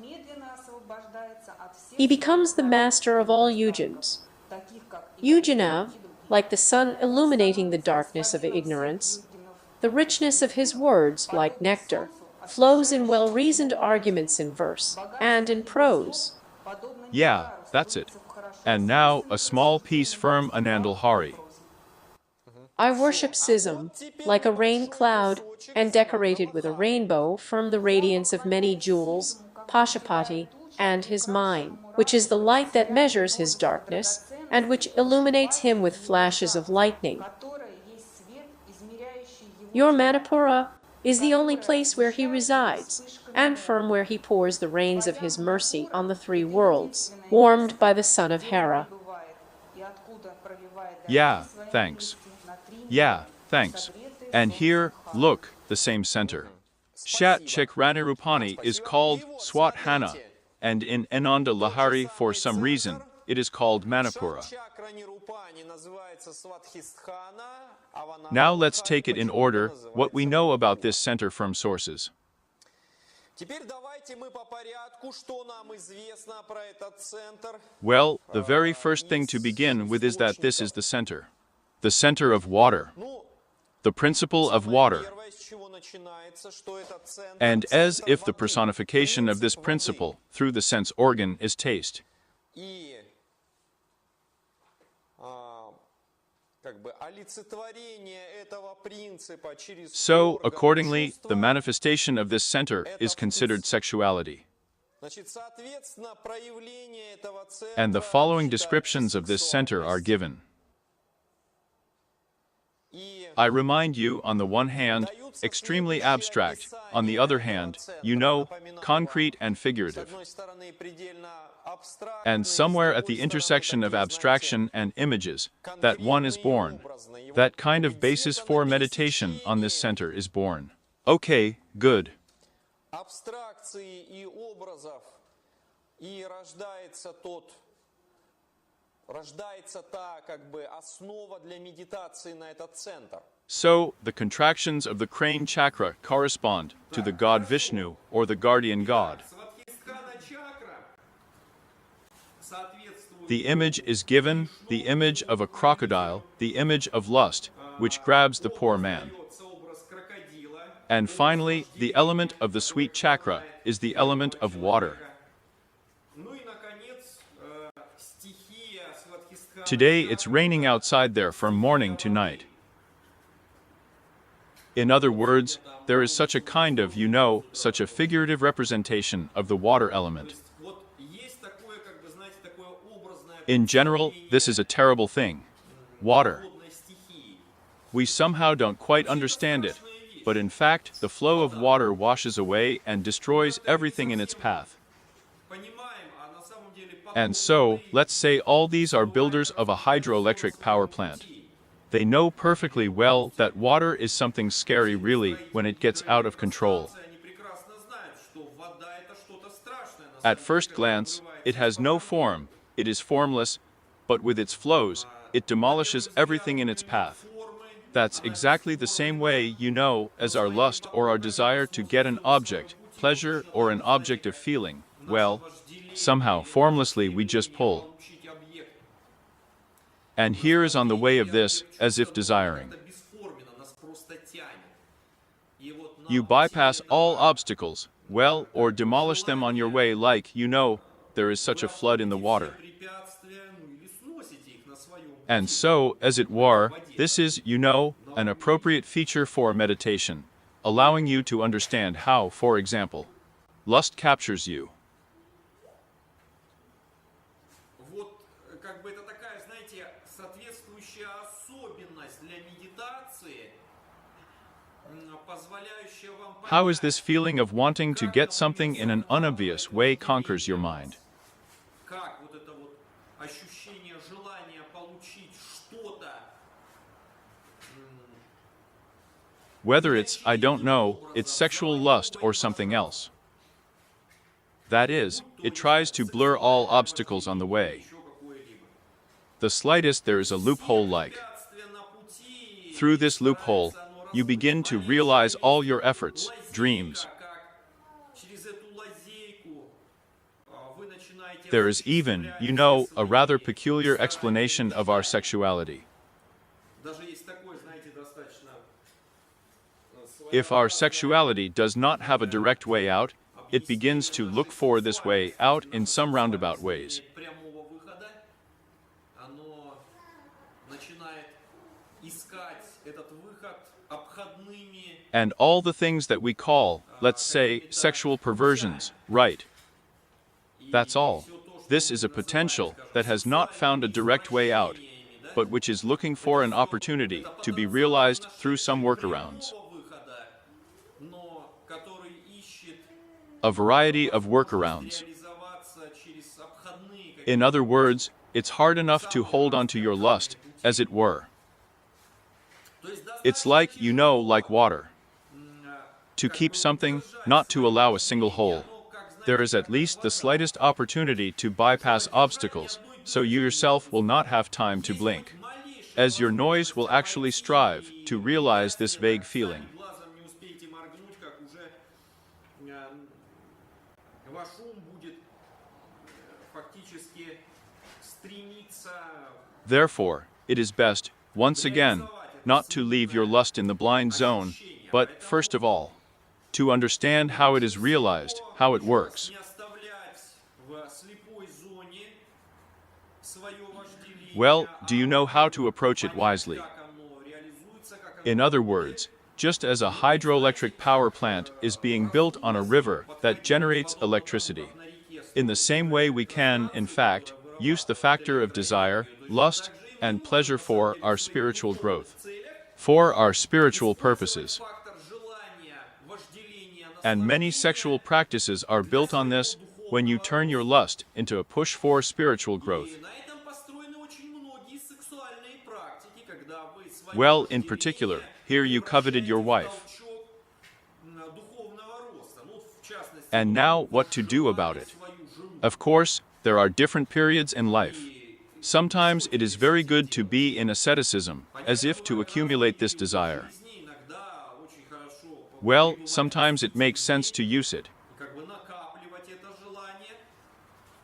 немедленно освобождается от всех He becomes the master of all yujins. таких, как Yujinav, like the sun illuminating the darkness of ignorance, the richness of his words, like nectar, flows in well-reasoned arguments in verse and in prose. подобно Yeah, that's it. And now, a small piece from Anandalahari. I worship Sism, like a rain cloud, and decorated with a rainbow from the radiance of many jewels, Pashupati, and his mind, which is the light that measures his darkness, and which illuminates him with flashes of lightning. которое есть свет, измеряющий его Your желание, Manipura is the only place where he которое resides, освещает and вспышками from where he pours the rains of his mercy on the three worlds, warmed by the sun of Hera. бывает, и откуда проливает Yeah, дожди своей thanks. милости на три Yeah, мира, thanks. согретые And солнцем here, Хана. look, the same center. Shat Chakranirupani is called Svadhisthana, and in Ananda Lahari, for some reason, it is called Manipura. Чакра Нирупани называется Свадхистхана, а в Ананда Now let's Лахари take it in почему-то order what we называется know about Манипура. this center from sources. Теперь давайте мы по порядку, что нам известно про этот центр. Well, the very first thing to begin with is that this is the center of water, Ну, the principle of самое water. первое, с чего начинается, что этот центр, And as центр if the воды, personification of this принцип воды. principle through the sense organ is taste. И как бы олицетворение этого принципа через So, органы accordingly, чувства, the manifestation of this center is considered sexuality. значит, соответственно, проявление этого центра And the following считается descriptions of this center are сексуальностью. given. И I remind you, on the one hand, extremely abstract, on the other hand, concrete and с figurative. одной стороны, предельно абстрактный, And somewhere at the intersection of abstraction and images, that one is born. That kind of basis for meditation on this center is born. Okay, good. абстракции и образов, и рождается та, как бы, основа для медитации на этот центр. So, the contractions of the crane chakra correspond to the god Vishnu or the guardian god. Свадхистхана чакра соответствует The image is given, the image of a crocodile, the image of lust, which grabs the poor man. дается образ крокодила, And finally, the element of the sweet chakra is the element of water. ну и, наконец, стихия Свадхистхана Today it's raining outside there from morning to night. In other words, there is such a kind of, such a figurative representation of the water element. Вот есть такое, как бы, знаете, такое образное In general, this is a terrible thing. Water. водной стихии. We somehow don't quite understand it, but in fact, the flow of water washes away and destroys everything in its path. Понимаем, а на самом деле And so, let's say all these are builders of a hydroelectric power plant. They know perfectly well that water is something scary really when it gets out of control. они прекрасно знают, что вода это что-то страшное. На At самом first деле, glance, когда it has no form, it is formless, but with its flows, it demolishes everything in its path. That's exactly the same way, as our lust or our desire to get an object, pleasure or an object of feeling. Well, somehow, formlessly, we just pull. получить объект. And here is on the way of this, as if desiring. Это бесформенно, нас просто тянет. И вот нам You bypass all obstacles, well, or demolish them on your way like, there is such a flood in the water. препятствия, ну или сносите их на своем And so, as it were, this is, an appropriate feature for meditation, allowing you to understand how, for example, lust captures you. Вот, как бы это такая, знаете, соответствующая особенность для медитации, позволяющая вам How is понять, this feeling of wanting to get something in an unobvious way conquers your mind? как вот это вот ощущение желания получить что-то, Whether it's, I don't know, it's sexual lust or something else. That is, it tries to blur all obstacles on the way. еще какое-либо. The slightest there is a loophole like. Препятствие на пути, Through this loophole, you begin to realize all your efforts, dreams. как через эту лазейку вы начинаете There is even, a rather peculiar explanation of our sexuality. даже есть такой, знаете, достаточно If our sexuality does not have a direct way out, it begins to look for this way out in some roundabout ways. прямого выхода, оно начинает искать этот выход обходными, And all the things that we call, let's say, sexual perversions, right? That's all. This is a potential that has not found a direct way out, but which is looking for an opportunity to be realized through some workarounds. A variety of workarounds. In other words, it's hard enough to hold onto your lust, as it were. It's like water. To keep something, not to allow a single hole. There is at least the slightest opportunity to bypass obstacles, so you yourself will not have time to blink, as your noise will actually strive to realize this vague feeling. Therefore, it is best, once again, not to leave your lust in the blind zone, but, first of all, to understand how it is realized, how it works. Well, do you know how to approach it wisely? In other words, just as a hydroelectric power plant is being built on a river that generates electricity, in the same way we can, in fact, use the factor of desire, lust, and pleasure for our spiritual growth, for our spiritual purposes. And many sexual practices are built on this when you turn your lust into a push for spiritual growth. Well, in particular, here you coveted your wife. And now, what to do about it? Of course, there are different periods in life. Sometimes it is very good to be in asceticism, as if to accumulate this desire. Well, sometimes it makes sense to use it,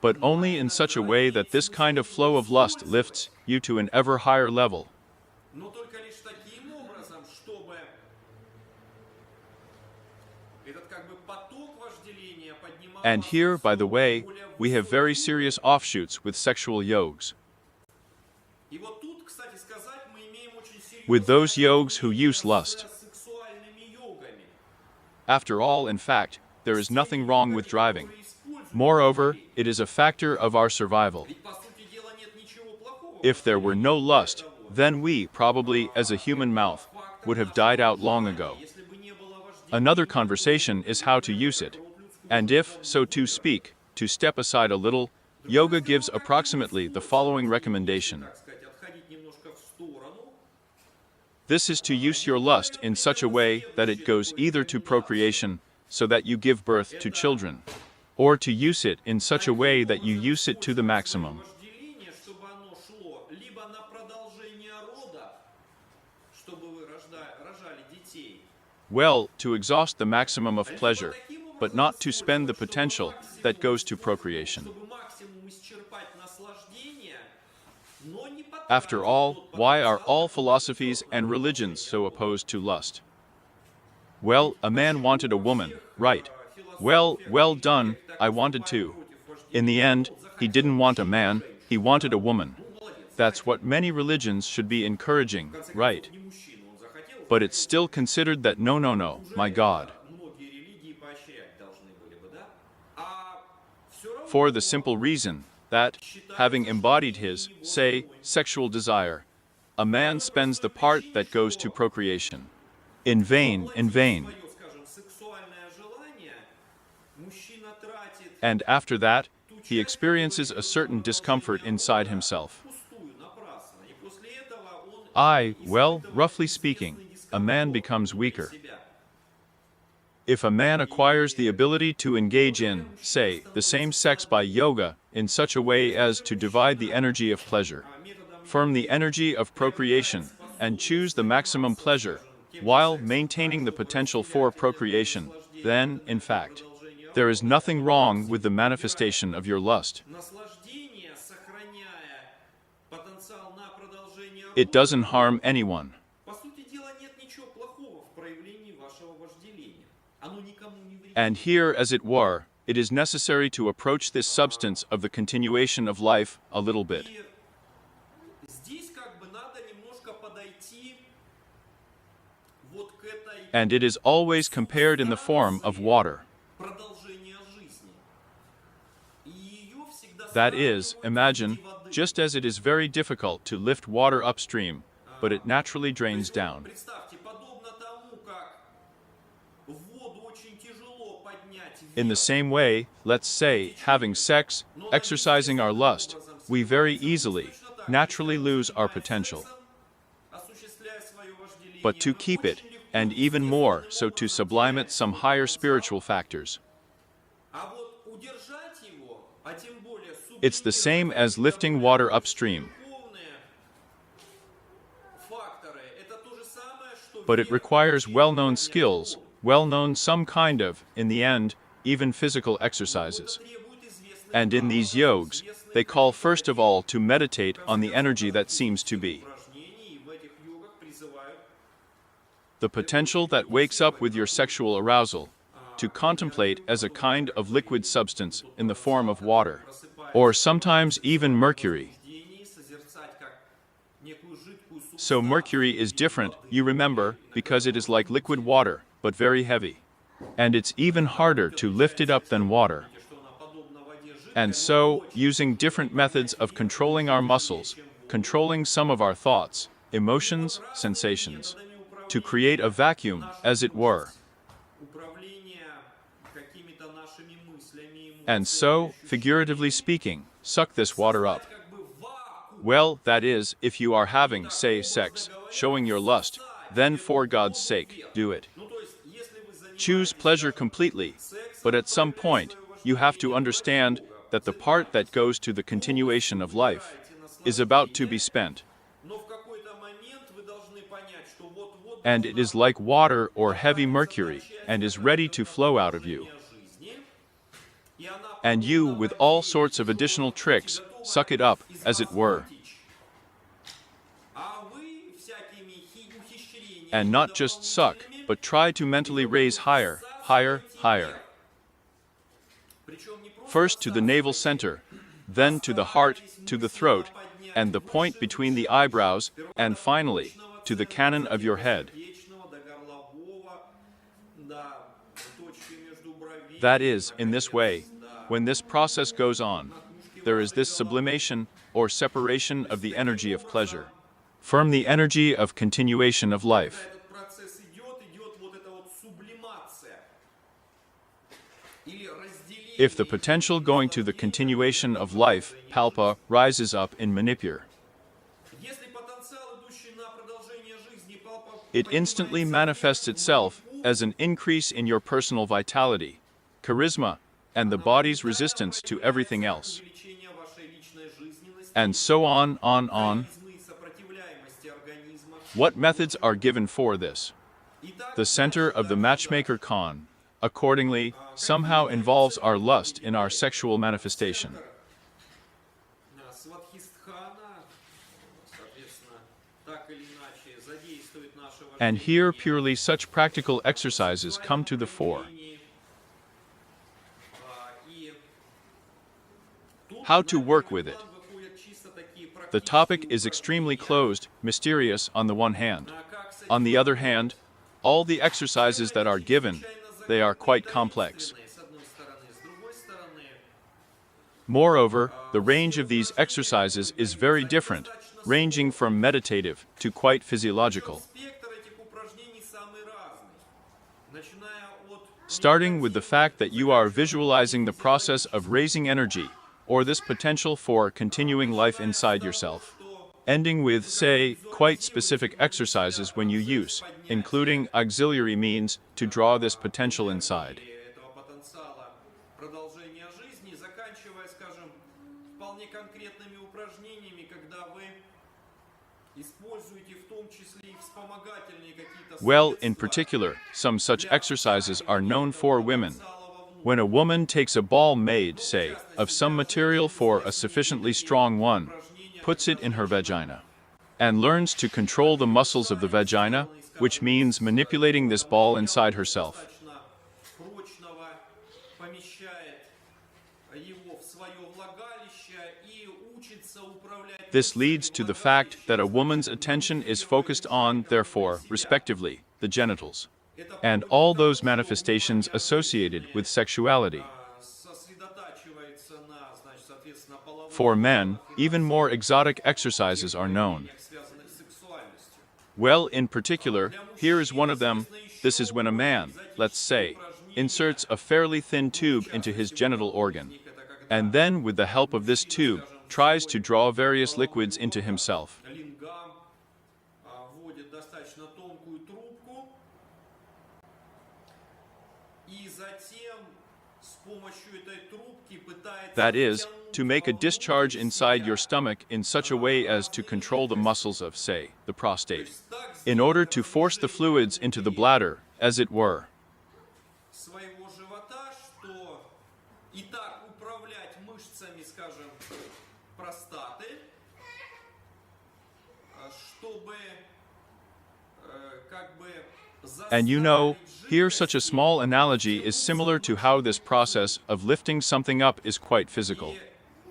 but only in such a way that this kind of flow of lust lifts you to an ever higher level. And here, by the way, we have very serious offshoots with sexual yogs. With those yogs who use lust. After all, in fact, there is nothing wrong with driving. Moreover, it is a factor of our survival. If there were no lust, then we, probably as a human mouth, would have died out long ago. Another conversation is how to use it. And if, so to speak, to step aside a little, yoga gives approximately the following recommendation. This is to use your lust in such a way that it goes either to procreation, so that you give birth to children, or to use it in such a way that you use it to the maximum. Well, to exhaust the maximum of pleasure, but not to spend the potential that goes to procreation. After all, why are all philosophies and religions so opposed to lust? Well, a man wanted a woman, right? Well done, I wanted to. In the end, he didn't want a man, he wanted a woman. That's what many religions should be encouraging, right? But it's still considered that no, my God. For the simple reason that, having embodied his, say, sexual desire, a man spends the part that goes to procreation. In vain. And after that, he experiences a certain discomfort inside himself. Well, roughly speaking, a man becomes weaker. If a man acquires the ability to engage in, say, the same sex by yoga in such a way as to divide the energy of pleasure from the energy of procreation and choose the maximum pleasure while maintaining the potential for procreation, then, in fact, there is nothing wrong with the manifestation of your lust. It doesn't harm anyone. And here, as it were, it is necessary to approach this substance of the continuation of life a little bit. And it is always compared in the form of water. That is, imagine, just as it is very difficult to lift water upstream, but it naturally drains down. Представьте, подобно тому, как воду очень тяжело поднять In the same way, let's say, having sex, exercising our lust, we very easily, naturally lose our potential. осуществляя свое вожделение. But to keep it, and even more so to sublime it some higher spiritual factors. А вот удержать его, а тем более It's the same as lifting water upstream, духовные факторы, это то же самое, что but it requires well-known skills, well-known some kind of, in the end, even physical exercises. требует известных And in these yogs, they call first of all to meditate on the energy that seems to be. упражнений, и в этих йогах призывают The potential that wakes up with your sexual arousal, to contemplate as a kind of liquid substance in the form of water, or sometimes even mercury. бдении созерцать как некую жидкую So mercury is different, you remember, because it is like liquid water, but very heavy. And it's even harder to lift it up than water. что она подобна воде жидкой, And so, using different methods of controlling our muscles, controlling some of our thoughts, emotions, sensations, to create a vacuum, as it were. управление какими-то нашими мыслями, And so, figuratively speaking, suck this water up. как бы вакуум. Well, that is, if you are having, say, sex, showing your lust, then for God's sake, do it. Ну, то есть, если вы занимаетесь Choose pleasure completely, but at some point, you have to understand that the part that goes to the continuation of life is about to be spent, но в какой-то момент вы должны понять, что вот-вот and it is like water or heavy mercury, and is ready to flow out of you. жизни, и она And you, with all sorts of additional tricks, suck it up, as it were, а вы всякими ухищрениями, and not just suck, but try to mentally raise higher, higher, higher. причем не просто First to the navel center, then to the heart, to the throat, and the point between the eyebrows, and finally, to the cannon of your head. вечного до горлового, до точки между бровей. That is, in this way, when this process goes on, there is this sublimation or separation of the energy of pleasure from the energy of continuation of life. Этот процесс идет вот эта вот сублимация. Или разделение. If the potential going to the continuation of life, palpa, rises up in manipur, Если потенциал, идущий на продолжение жизни, it instantly manifests itself as an increase in your personal vitality, charisma, and the body's resistance to everything else. увеличение вашей личной жизненности, And so on, on. и сопротивляемости организма. What methods are given for this? Итак, The center of the matchmaker Khan, accordingly, somehow involves our lust in our sexual manifestation. Свадхистхана, соответственно, так или иначе задействует наше And here purely such practical exercises come to the fore. вожделение. И How to work with it. выходят чисто такие The topic is extremely closed, mysterious on the one hand. On the other hand, all the exercises that are given, they are quite complex. с одной стороны, с другой стороны, Moreover, the range of these exercises is very different, ranging from meditative to quite physiological. спектр этих упражнений самый разный. Начиная от Starting with the fact that you are visualizing the process of raising energy, or this potential for continuing life inside yourself, ending with, say, quite specific exercises when you use, including auxiliary means to draw this potential inside. этого потенциала продолжения жизни, заканчивая, скажем, вполне конкретными упражнениями, когда вы используете в том числе и вспомогательные какие-то Well, in particular, some such exercises are known for women. When a woman takes a ball made, say, of some material for a sufficiently strong one, puts it in her vagina, and learns to control the muscles of the vagina, which means manipulating this ball inside herself. прочного помещает его в свое влагалище и учится управлять. This leads to the fact that a woman's attention is focused on, therefore, respectively, the genitals, and all those manifestations associated with sexuality. Сосредотачивается на, значит, соответственно, For men, even more exotic exercises are known. связанных с сексуальностью. Well, in particular, here is one of them. This is when a man, let's say, inserts a fairly thin tube into his genital organ, and then with the help of this tube, tries to draw various liquids into himself. Лингам вводит достаточно тонкую трубку и затем с помощью этой трубки пытается That is, to make a втянуть discharge внутрь inside себя. your stomach in such a way as to control the muscles of, say, the То prostate, есть так in order to force the fluids into the bladder, as it were. своего живота, что и так управлять мышцами, скажем, простаты, чтобы как бы And you know, заставить here such a жидкость small analogy is similar to how this process of lifting something up is quite physical,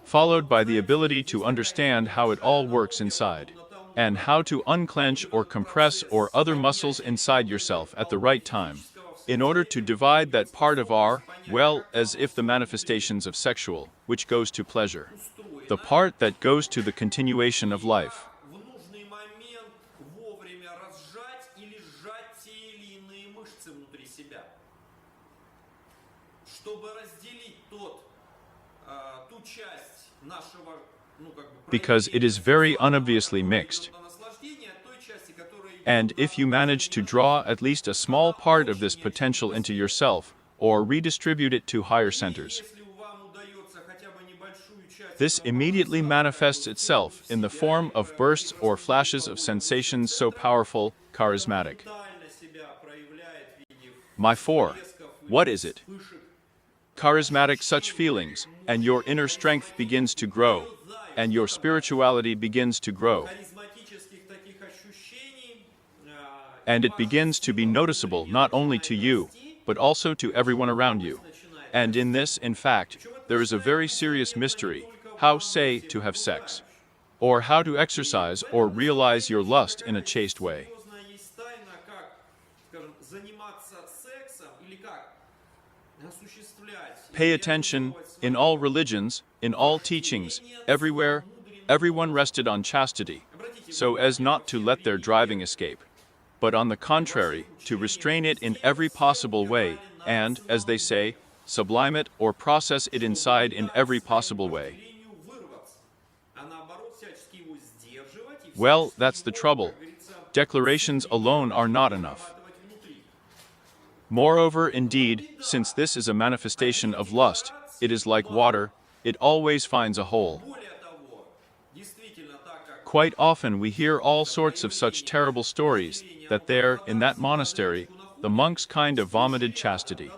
followed by the ability to understand how it all works inside, and how to unclench or compress or other muscles inside yourself at the right time, in order to divide that part of our, well, as if the manifestations of sexual, which goes to pleasure, the part that goes to the continuation of life. в нужный момент вовремя разжать или сжать те или иные мышцы внутри себя, чтобы разделить ту часть нашего, ну, как бы, Because it is very unobviously mixed. наслаждения от той части, которая And if you manage to draw at least a small part of this potential into yourself, or redistribute it to higher centers, если вам удается хотя бы небольшую часть this immediately manifests itself in the form of bursts or flashes of sensations so powerful, charismatic. ментально себя проявляет в виде My four. всплесков или What is it? вспышек, Charismatic such feelings, and your inner strength begins to grow, and your spirituality begins to grow, харизматических таких ощущений, and it begins to be noticeable not only to you, but also to everyone around you. And in this, in fact, there is a very serious mystery, how, say, to have sex, or how to exercise or realize your lust in a chaste way. серьезная есть тайна, как, скажем, заниматься сексом или как осуществлять. Pay attention, in all religions, in all teachings, everywhere, everyone rested on chastity, so as not to let their driving escape, but on the contrary, to restrain it in every possible way, and, as they say, sublime it or process it inside in every possible way. Стремлению вырваться, а наоборот всячески его сдерживать и Well, that's the trouble. Declarations alone are not enough. вырабатывать внутри. Moreover, indeed, since this is a manifestation of lust, it is like water, it always finds a hole. Более того, действительно так как Quite often we hear all sorts of such terrible stories, that there, in that monastery, the monks kind of vomited chastity.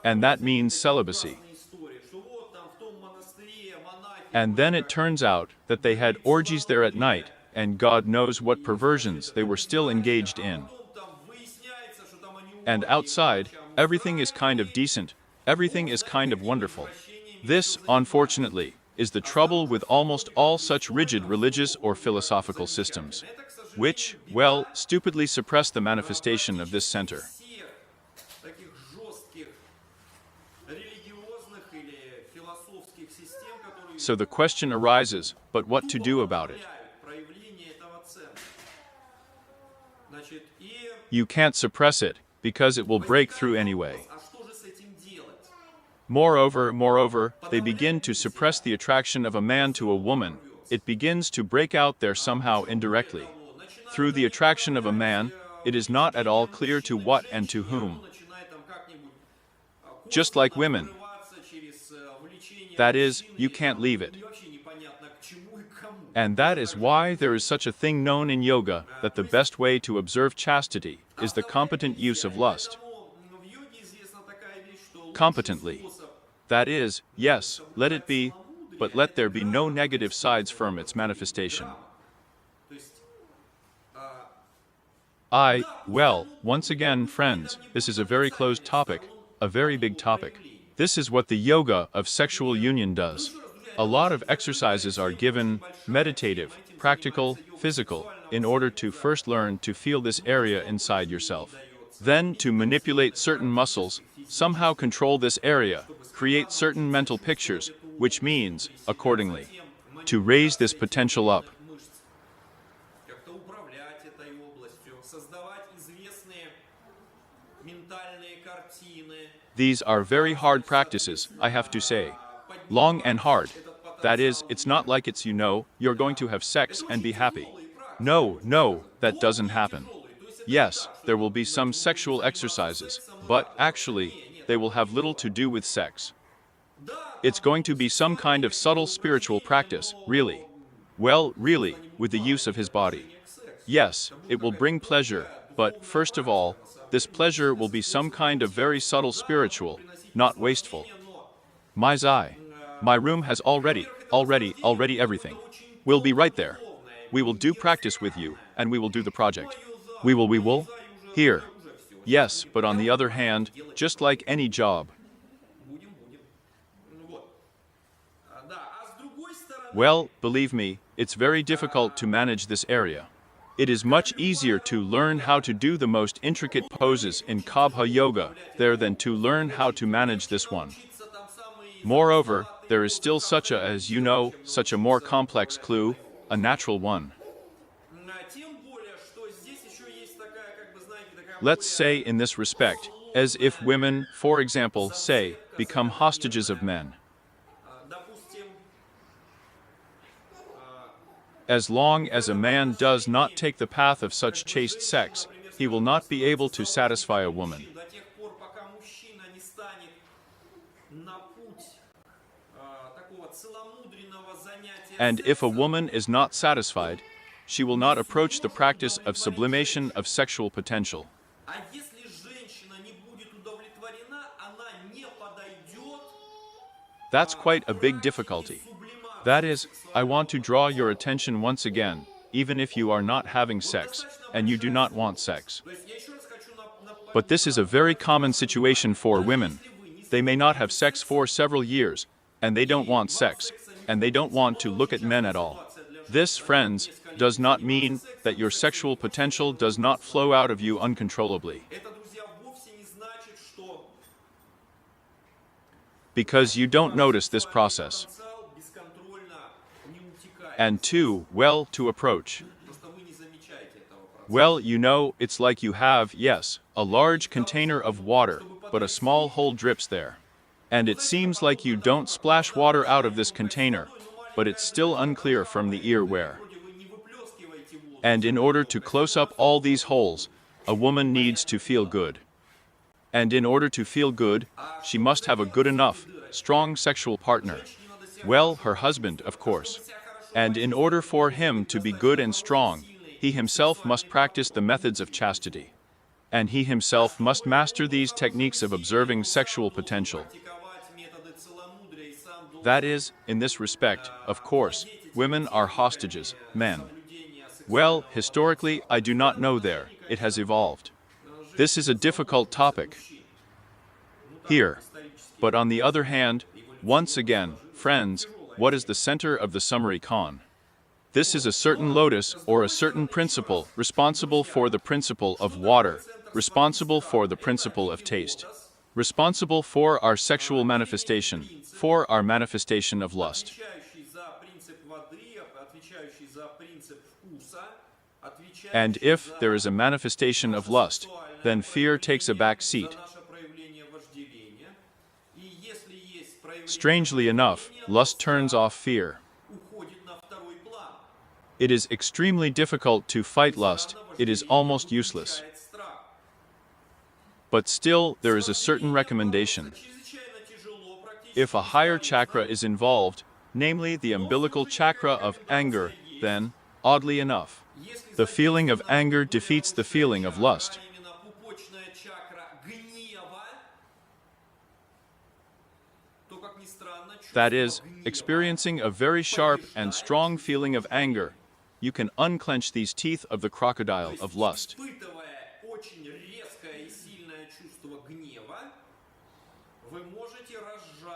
And that means celibacy. история, что вот там в том монастыре монахи And then it turns out that they had orgies there at night, and God knows what perversions they were still engaged in. там выясняется, что там они And outside, everything is kind of decent, everything is kind of wonderful. This, unfortunately, is the trouble with almost all such rigid religious or philosophical systems, which, well, stupidly suppress the manifestation of this center. всех таких жестких религиозных или философских систем, которые So the question arises, but what to do about it? подавляют проявление этого центра. Значит, и You can't suppress it, because it will break through anyway. а что же с этим делать? Moreover, they begin to suppress the attraction of a man to a woman. It begins to break out there somehow indirectly. Through the attraction of a man, it is not at all clear to what and to whom. Начинает там как-нибудь Just like women. прорываться через влечение That is, you can't leave it. и вообще непонятно к чему и кому. And that is why there is such a thing known in yoga, that the best way to observe chastity is the competent use of lust. Поэтому в йоге известна такая вещь, что лучший Competently. способ That is, yes, let it be, but let there be no negative sides from its manifestation. то есть Well, once again, friends, this is a very closed topic, a very big topic. This is what the yoga of sexual union does. A lot of exercises are given, meditative, practical, physical, in order to first learn to feel this area inside yourself. Then to manipulate certain muscles, somehow control this area, create certain mental pictures, which means, accordingly, to raise this potential up. мышц, как-то управлять этой областью, создавать известные ментальные картины. These are very hard practices, I have to say. Long and hard. That is, it's not like it's you're going to have sex and be happy. No, no, that doesn't happen. Yes, there will be some sexual exercises, but actually, they will have little to do with sex. It's going to be some kind of subtle spiritual practice, really. Well, really, with the use of his body. Yes, it will bring pleasure, but first of all, this pleasure will be some kind of very subtle spiritual, not wasteful. My Zai. My room has already everything. We'll be right there. We will do practice with you, and we will do the project. We will? Here. Yes, but on the other hand, just like any job. Well, believe me, it's very difficult to manage this area. It is much easier to learn how to do the most intricate poses in Kabha Yoga there than to learn how to manage this one. Moreover, there is still such a more complex clue, a natural one. Let's say in this respect, as if women, for example, say, become hostages of men. As long as a man does not take the path of such chaste sex, he will not be able to satisfy a woman. And if a woman is not satisfied, she will not approach the practice of sublimation of sexual potential. That's quite a big difficulty. That is, I want to draw your attention once again, even if you are not having sex, and you do not want sex. But this is a very common situation for women. They may not have sex for several years, and they don't want sex, and they don't want to look at men at all. This, friends, does not mean that your sexual potential does not flow out of you uncontrollably. Because you don't notice this process. And two, to approach. Well, it's like you have, yes, a large container of water, but a small hole drips there. And it seems like you don't splash water out of this container, but it's still unclear from the ear where. And in order to close up all these holes, a woman needs to feel good. And in order to feel good, she must have a good enough, strong sexual partner. Well, her husband, of course. And in order for him to be good and strong, he himself must practice the methods of chastity. And he himself must master these techniques of observing sexual potential. That is, in this respect, of course, women are hostages, men. Well, historically, I do not know there, it has evolved. This is a difficult topic. Here. But on the other hand, once again, friends, what is the center of the summary Khan? This is a certain lotus or a certain principle responsible for the principle of water, responsible for the principle of taste, responsible for our sexual manifestation, for our manifestation of lust. And if there is a manifestation of lust, then fear takes a back seat. Strangely enough, lust turns off fear. It is extremely difficult to fight lust, it is almost useless. But still, there is a certain recommendation. If a higher chakra is involved, namely the umbilical chakra of anger, then, oddly enough, the feeling of anger defeats the feeling of lust. That is, experiencing a very sharp and strong feeling of anger, you can unclench these teeth of the crocodile of lust.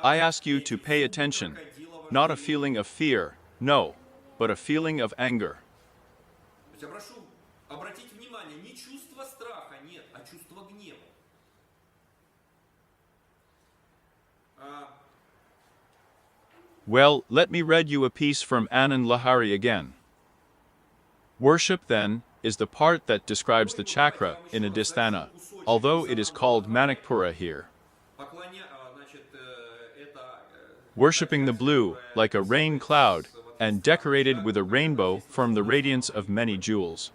I ask you to pay attention, not a feeling of fear, no, but a feeling of anger. Well, let me read you a piece from Anand Lahari again. Worship, then, is the part that describes the chakra in Svadhisthana, although it is called Manipura here. Worshipping the blue, like a rain cloud, and decorated with a rainbow from the radiance of many jewels.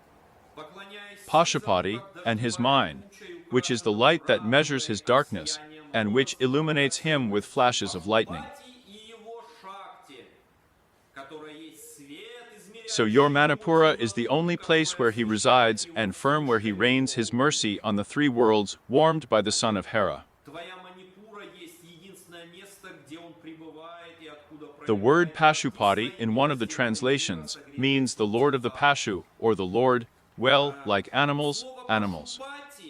Pashupati, and his mind, which is the light that measures his darkness, and which illuminates him with flashes of lightning. So your Manipura is the only place where he resides and firm where he rains his mercy on the three worlds warmed by the sun of Hera. The word Pashupati in one of the translations means the Lord of the Pashu, or the Lord, well, like animals,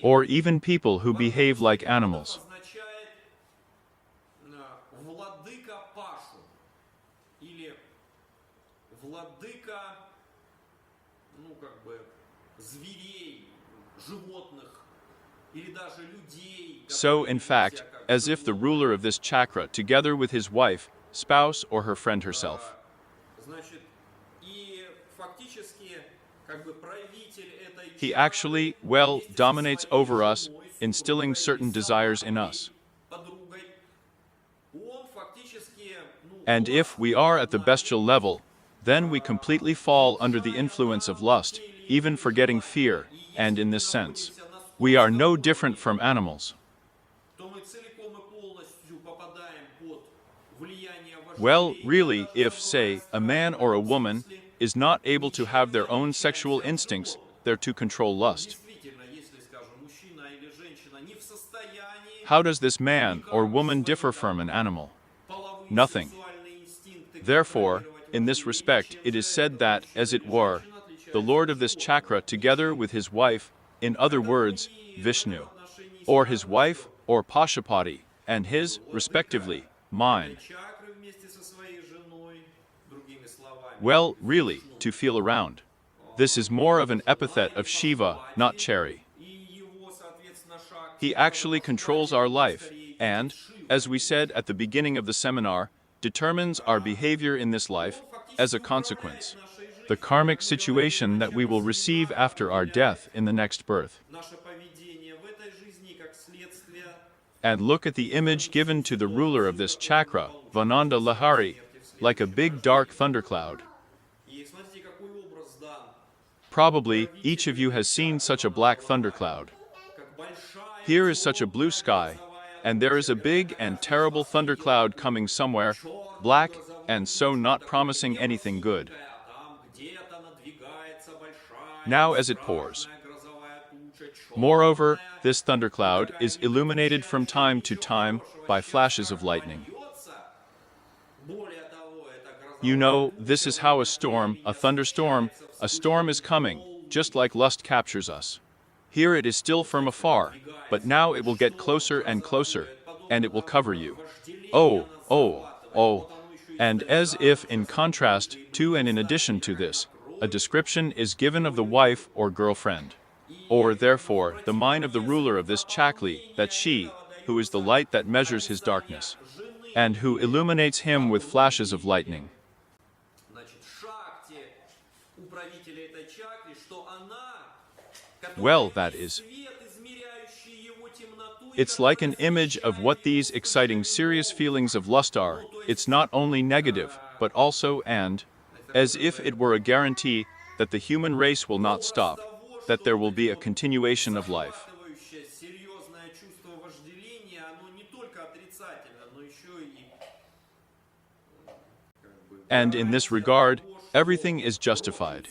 or even people who behave like animals. So, in fact, as if the ruler of this chakra, together with his wife, spouse, or her friend herself. He actually, well, dominates over us, instilling certain desires in us. And if we are at the bestial level, then we completely fall under the influence of lust, even forgetting fear, and in this sense, we are no different from animals. Well, really, if, say, a man or a woman is not able to have their own sexual instincts, they're to control lust. How does this man or woman differ from an animal? Nothing. Therefore, in this respect, it is said that, as it were, the Lord of this chakra, together with his wife, in other words, Vishnu, or his wife, or Pashupati, and his, respectively, mind. Well, really, to feel around. This is more of an epithet of Shiva, not Chari. He actually controls our life, and, as we said at the beginning of the seminar, determines our behavior in this life, as a consequence, the karmic situation that we will receive after our death in the next birth. And look at the image given to the ruler of this chakra, Vananda Lahari, like a big dark thundercloud. Probably, each of you has seen such a black thundercloud. Here is such a blue sky, and there is a big and terrible thundercloud coming somewhere, black, and so not promising anything good. Now as it pours. Moreover, this thundercloud is illuminated from time to time by flashes of lightning. You know, this is how a storm, a thunderstorm, a storm is coming, just like lust captures us. Here it is still from afar, but now it will get closer and closer, and it will cover you. Oh, oh, oh. And as if in contrast to and in addition to this, a description is given of the wife or girlfriend, or therefore the mind of the ruler of this chakli, that she, who is the light that measures his darkness, and who illuminates him with flashes of lightning. Well, that is. It's like an image of what these exciting serious feelings of lust are. It's not only negative, but also and, as if it were a guarantee that the human race will not stop, that there will be a continuation of life. And in this regard, everything is justified.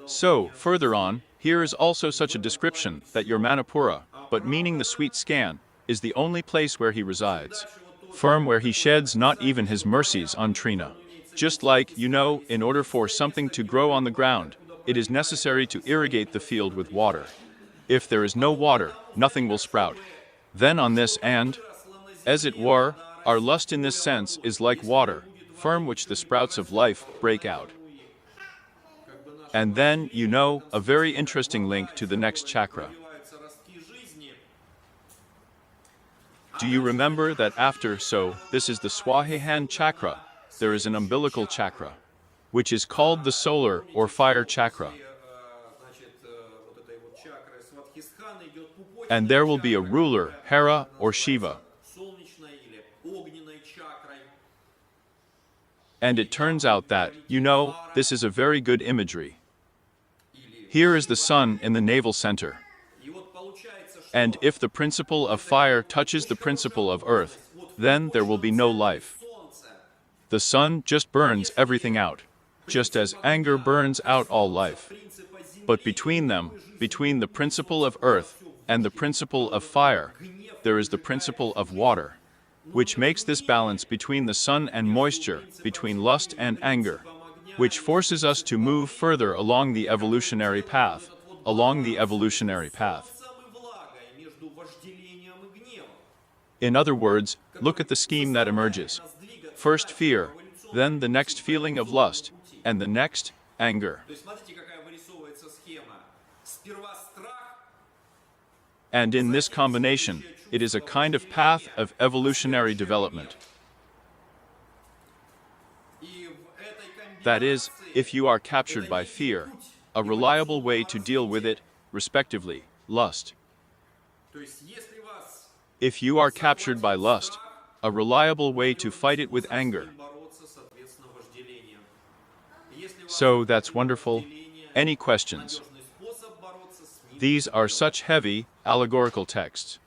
So, further on, here is also such a description that your Manipura, but meaning the sweet scan, is the only place where he resides. Firm where he sheds not even his mercies on Trina. Just like, you know, in order for something to grow on the ground, it is necessary to irrigate the field with water. If there is no water, nothing will sprout. Then on this and, as it were, our lust in this sense is like water, firm which the sprouts of life break out. And then, you know, a very interesting link to the next chakra. Do you remember that after this is the Svadhisthana chakra, there is an umbilical chakra, which is called the solar or fire chakra. And there will be a ruler, Hera or Shiva. And it turns out that, this is a very good imagery. Here is the sun in the navel center. And if the principle of fire touches the principle of earth, then there will be no life. The sun just burns everything out, just as anger burns out all life. But between them, between the principle of earth and the principle of fire, there is the principle of water, which makes this balance between the sun and moisture, between lust and anger, which forces us to move further along the evolutionary path, In other words, look at the scheme that emerges. First fear, then the next feeling of lust, and the next, anger. And in this combination, it is a kind of path of evolutionary development. That is, if you are captured by fear, a reliable way to deal with it, respectively, lust. If you are captured by lust, a reliable way to fight it with anger. So that's wonderful. Any questions? These are such heavy, allegorical texts.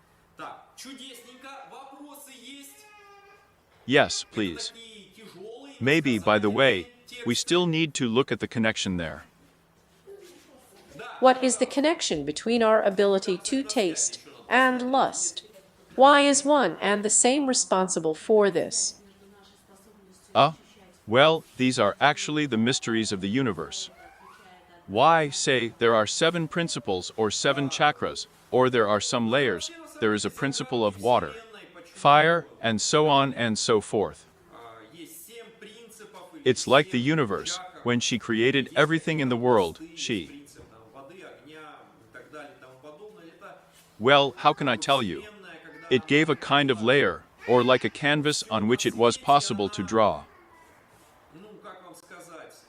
Yes, please. Maybe, by the way, we still need to look at the connection there. What is the connection between our ability to taste and lust? Why is one and the same responsible for this? Well, these are actually the mysteries of the universe. Why, say, there are 7 principles or 7 chakras, or there are some layers, there is a principle of water, fire, and so on and so forth. It's like the universe, when she created everything in the world, Well, how can I tell you? It gave a kind of layer, or like a canvas on which it was possible to draw.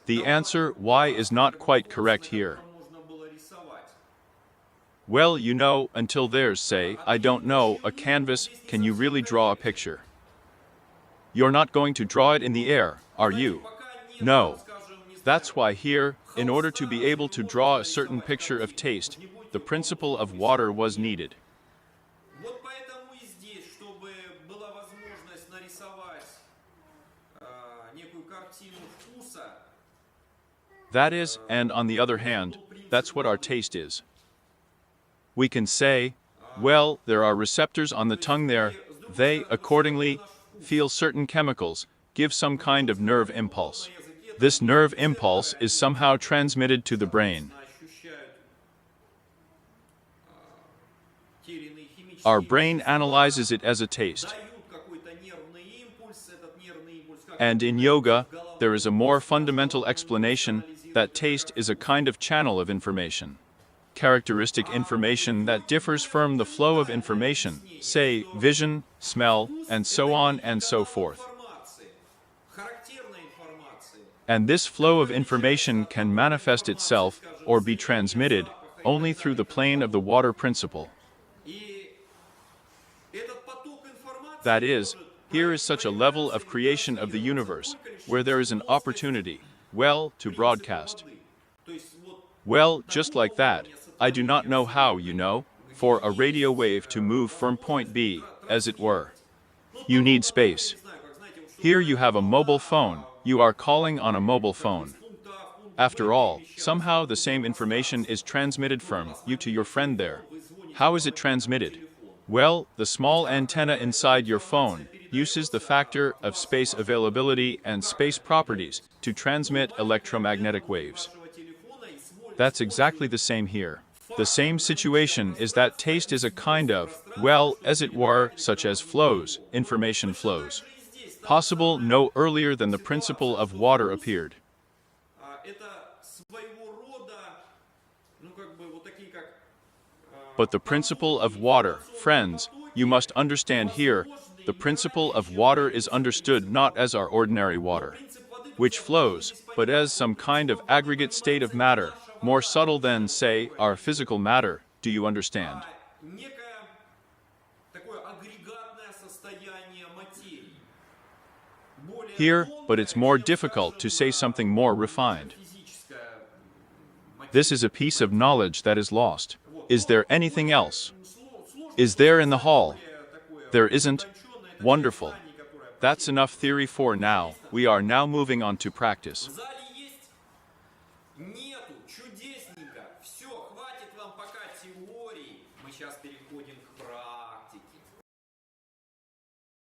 The answer, why, is not quite correct here. Well, until there's, say, I don't know, a canvas, can you really draw a picture? You're not going to draw it in the air, are you? No. That's why here, in order to be able to draw a certain picture of taste, the principle of water was needed. That is, and on the other hand, that's what our taste is. We can say, well, there are receptors on the tongue there, they, accordingly, feel certain chemicals, give some kind of nerve impulse. This nerve impulse is somehow transmitted to the brain. Our brain analyzes it as a taste. And in yoga, there is a more fundamental explanation that taste is a kind of channel of information. Characteristic information that differs from the flow of information, say, vision, smell, and so on and so forth. And this flow of information can manifest itself, or be transmitted, only through the plane of the water principle. That is, here is such a level of creation of the universe, where there is an opportunity, to broadcast. Well, just like that, I do not know how, for a radio wave to move from point B, as it were. You need space. Here you have a mobile phone, you are calling on a mobile phone. After all, somehow the same information is transmitted from you to your friend there. How is it transmitted? Well, the small antenna inside your phone uses the factor of space availability and space properties to transmit electromagnetic waves. That's exactly the same here. The same situation is that taste is a kind of, as it were, such as flows, information flows. Possible no earlier than the principle of water appeared. But the principle of water, friends, You must understand here, the principle of water is understood not as our ordinary water, which flows, but as some kind of aggregate state of matter, more subtle than, say, our physical matter. Do you understand? Некое такое агрегатное состояние материи. Более Here, but тонкое, it's more чем, difficult to скажем, say something more refined. физическая материя. This is a piece of knowledge that is lost. Is there anything else? Is there in the hall? There isn't? Wonderful. That's enough theory for now. We are now moving on to practice. В зале есть не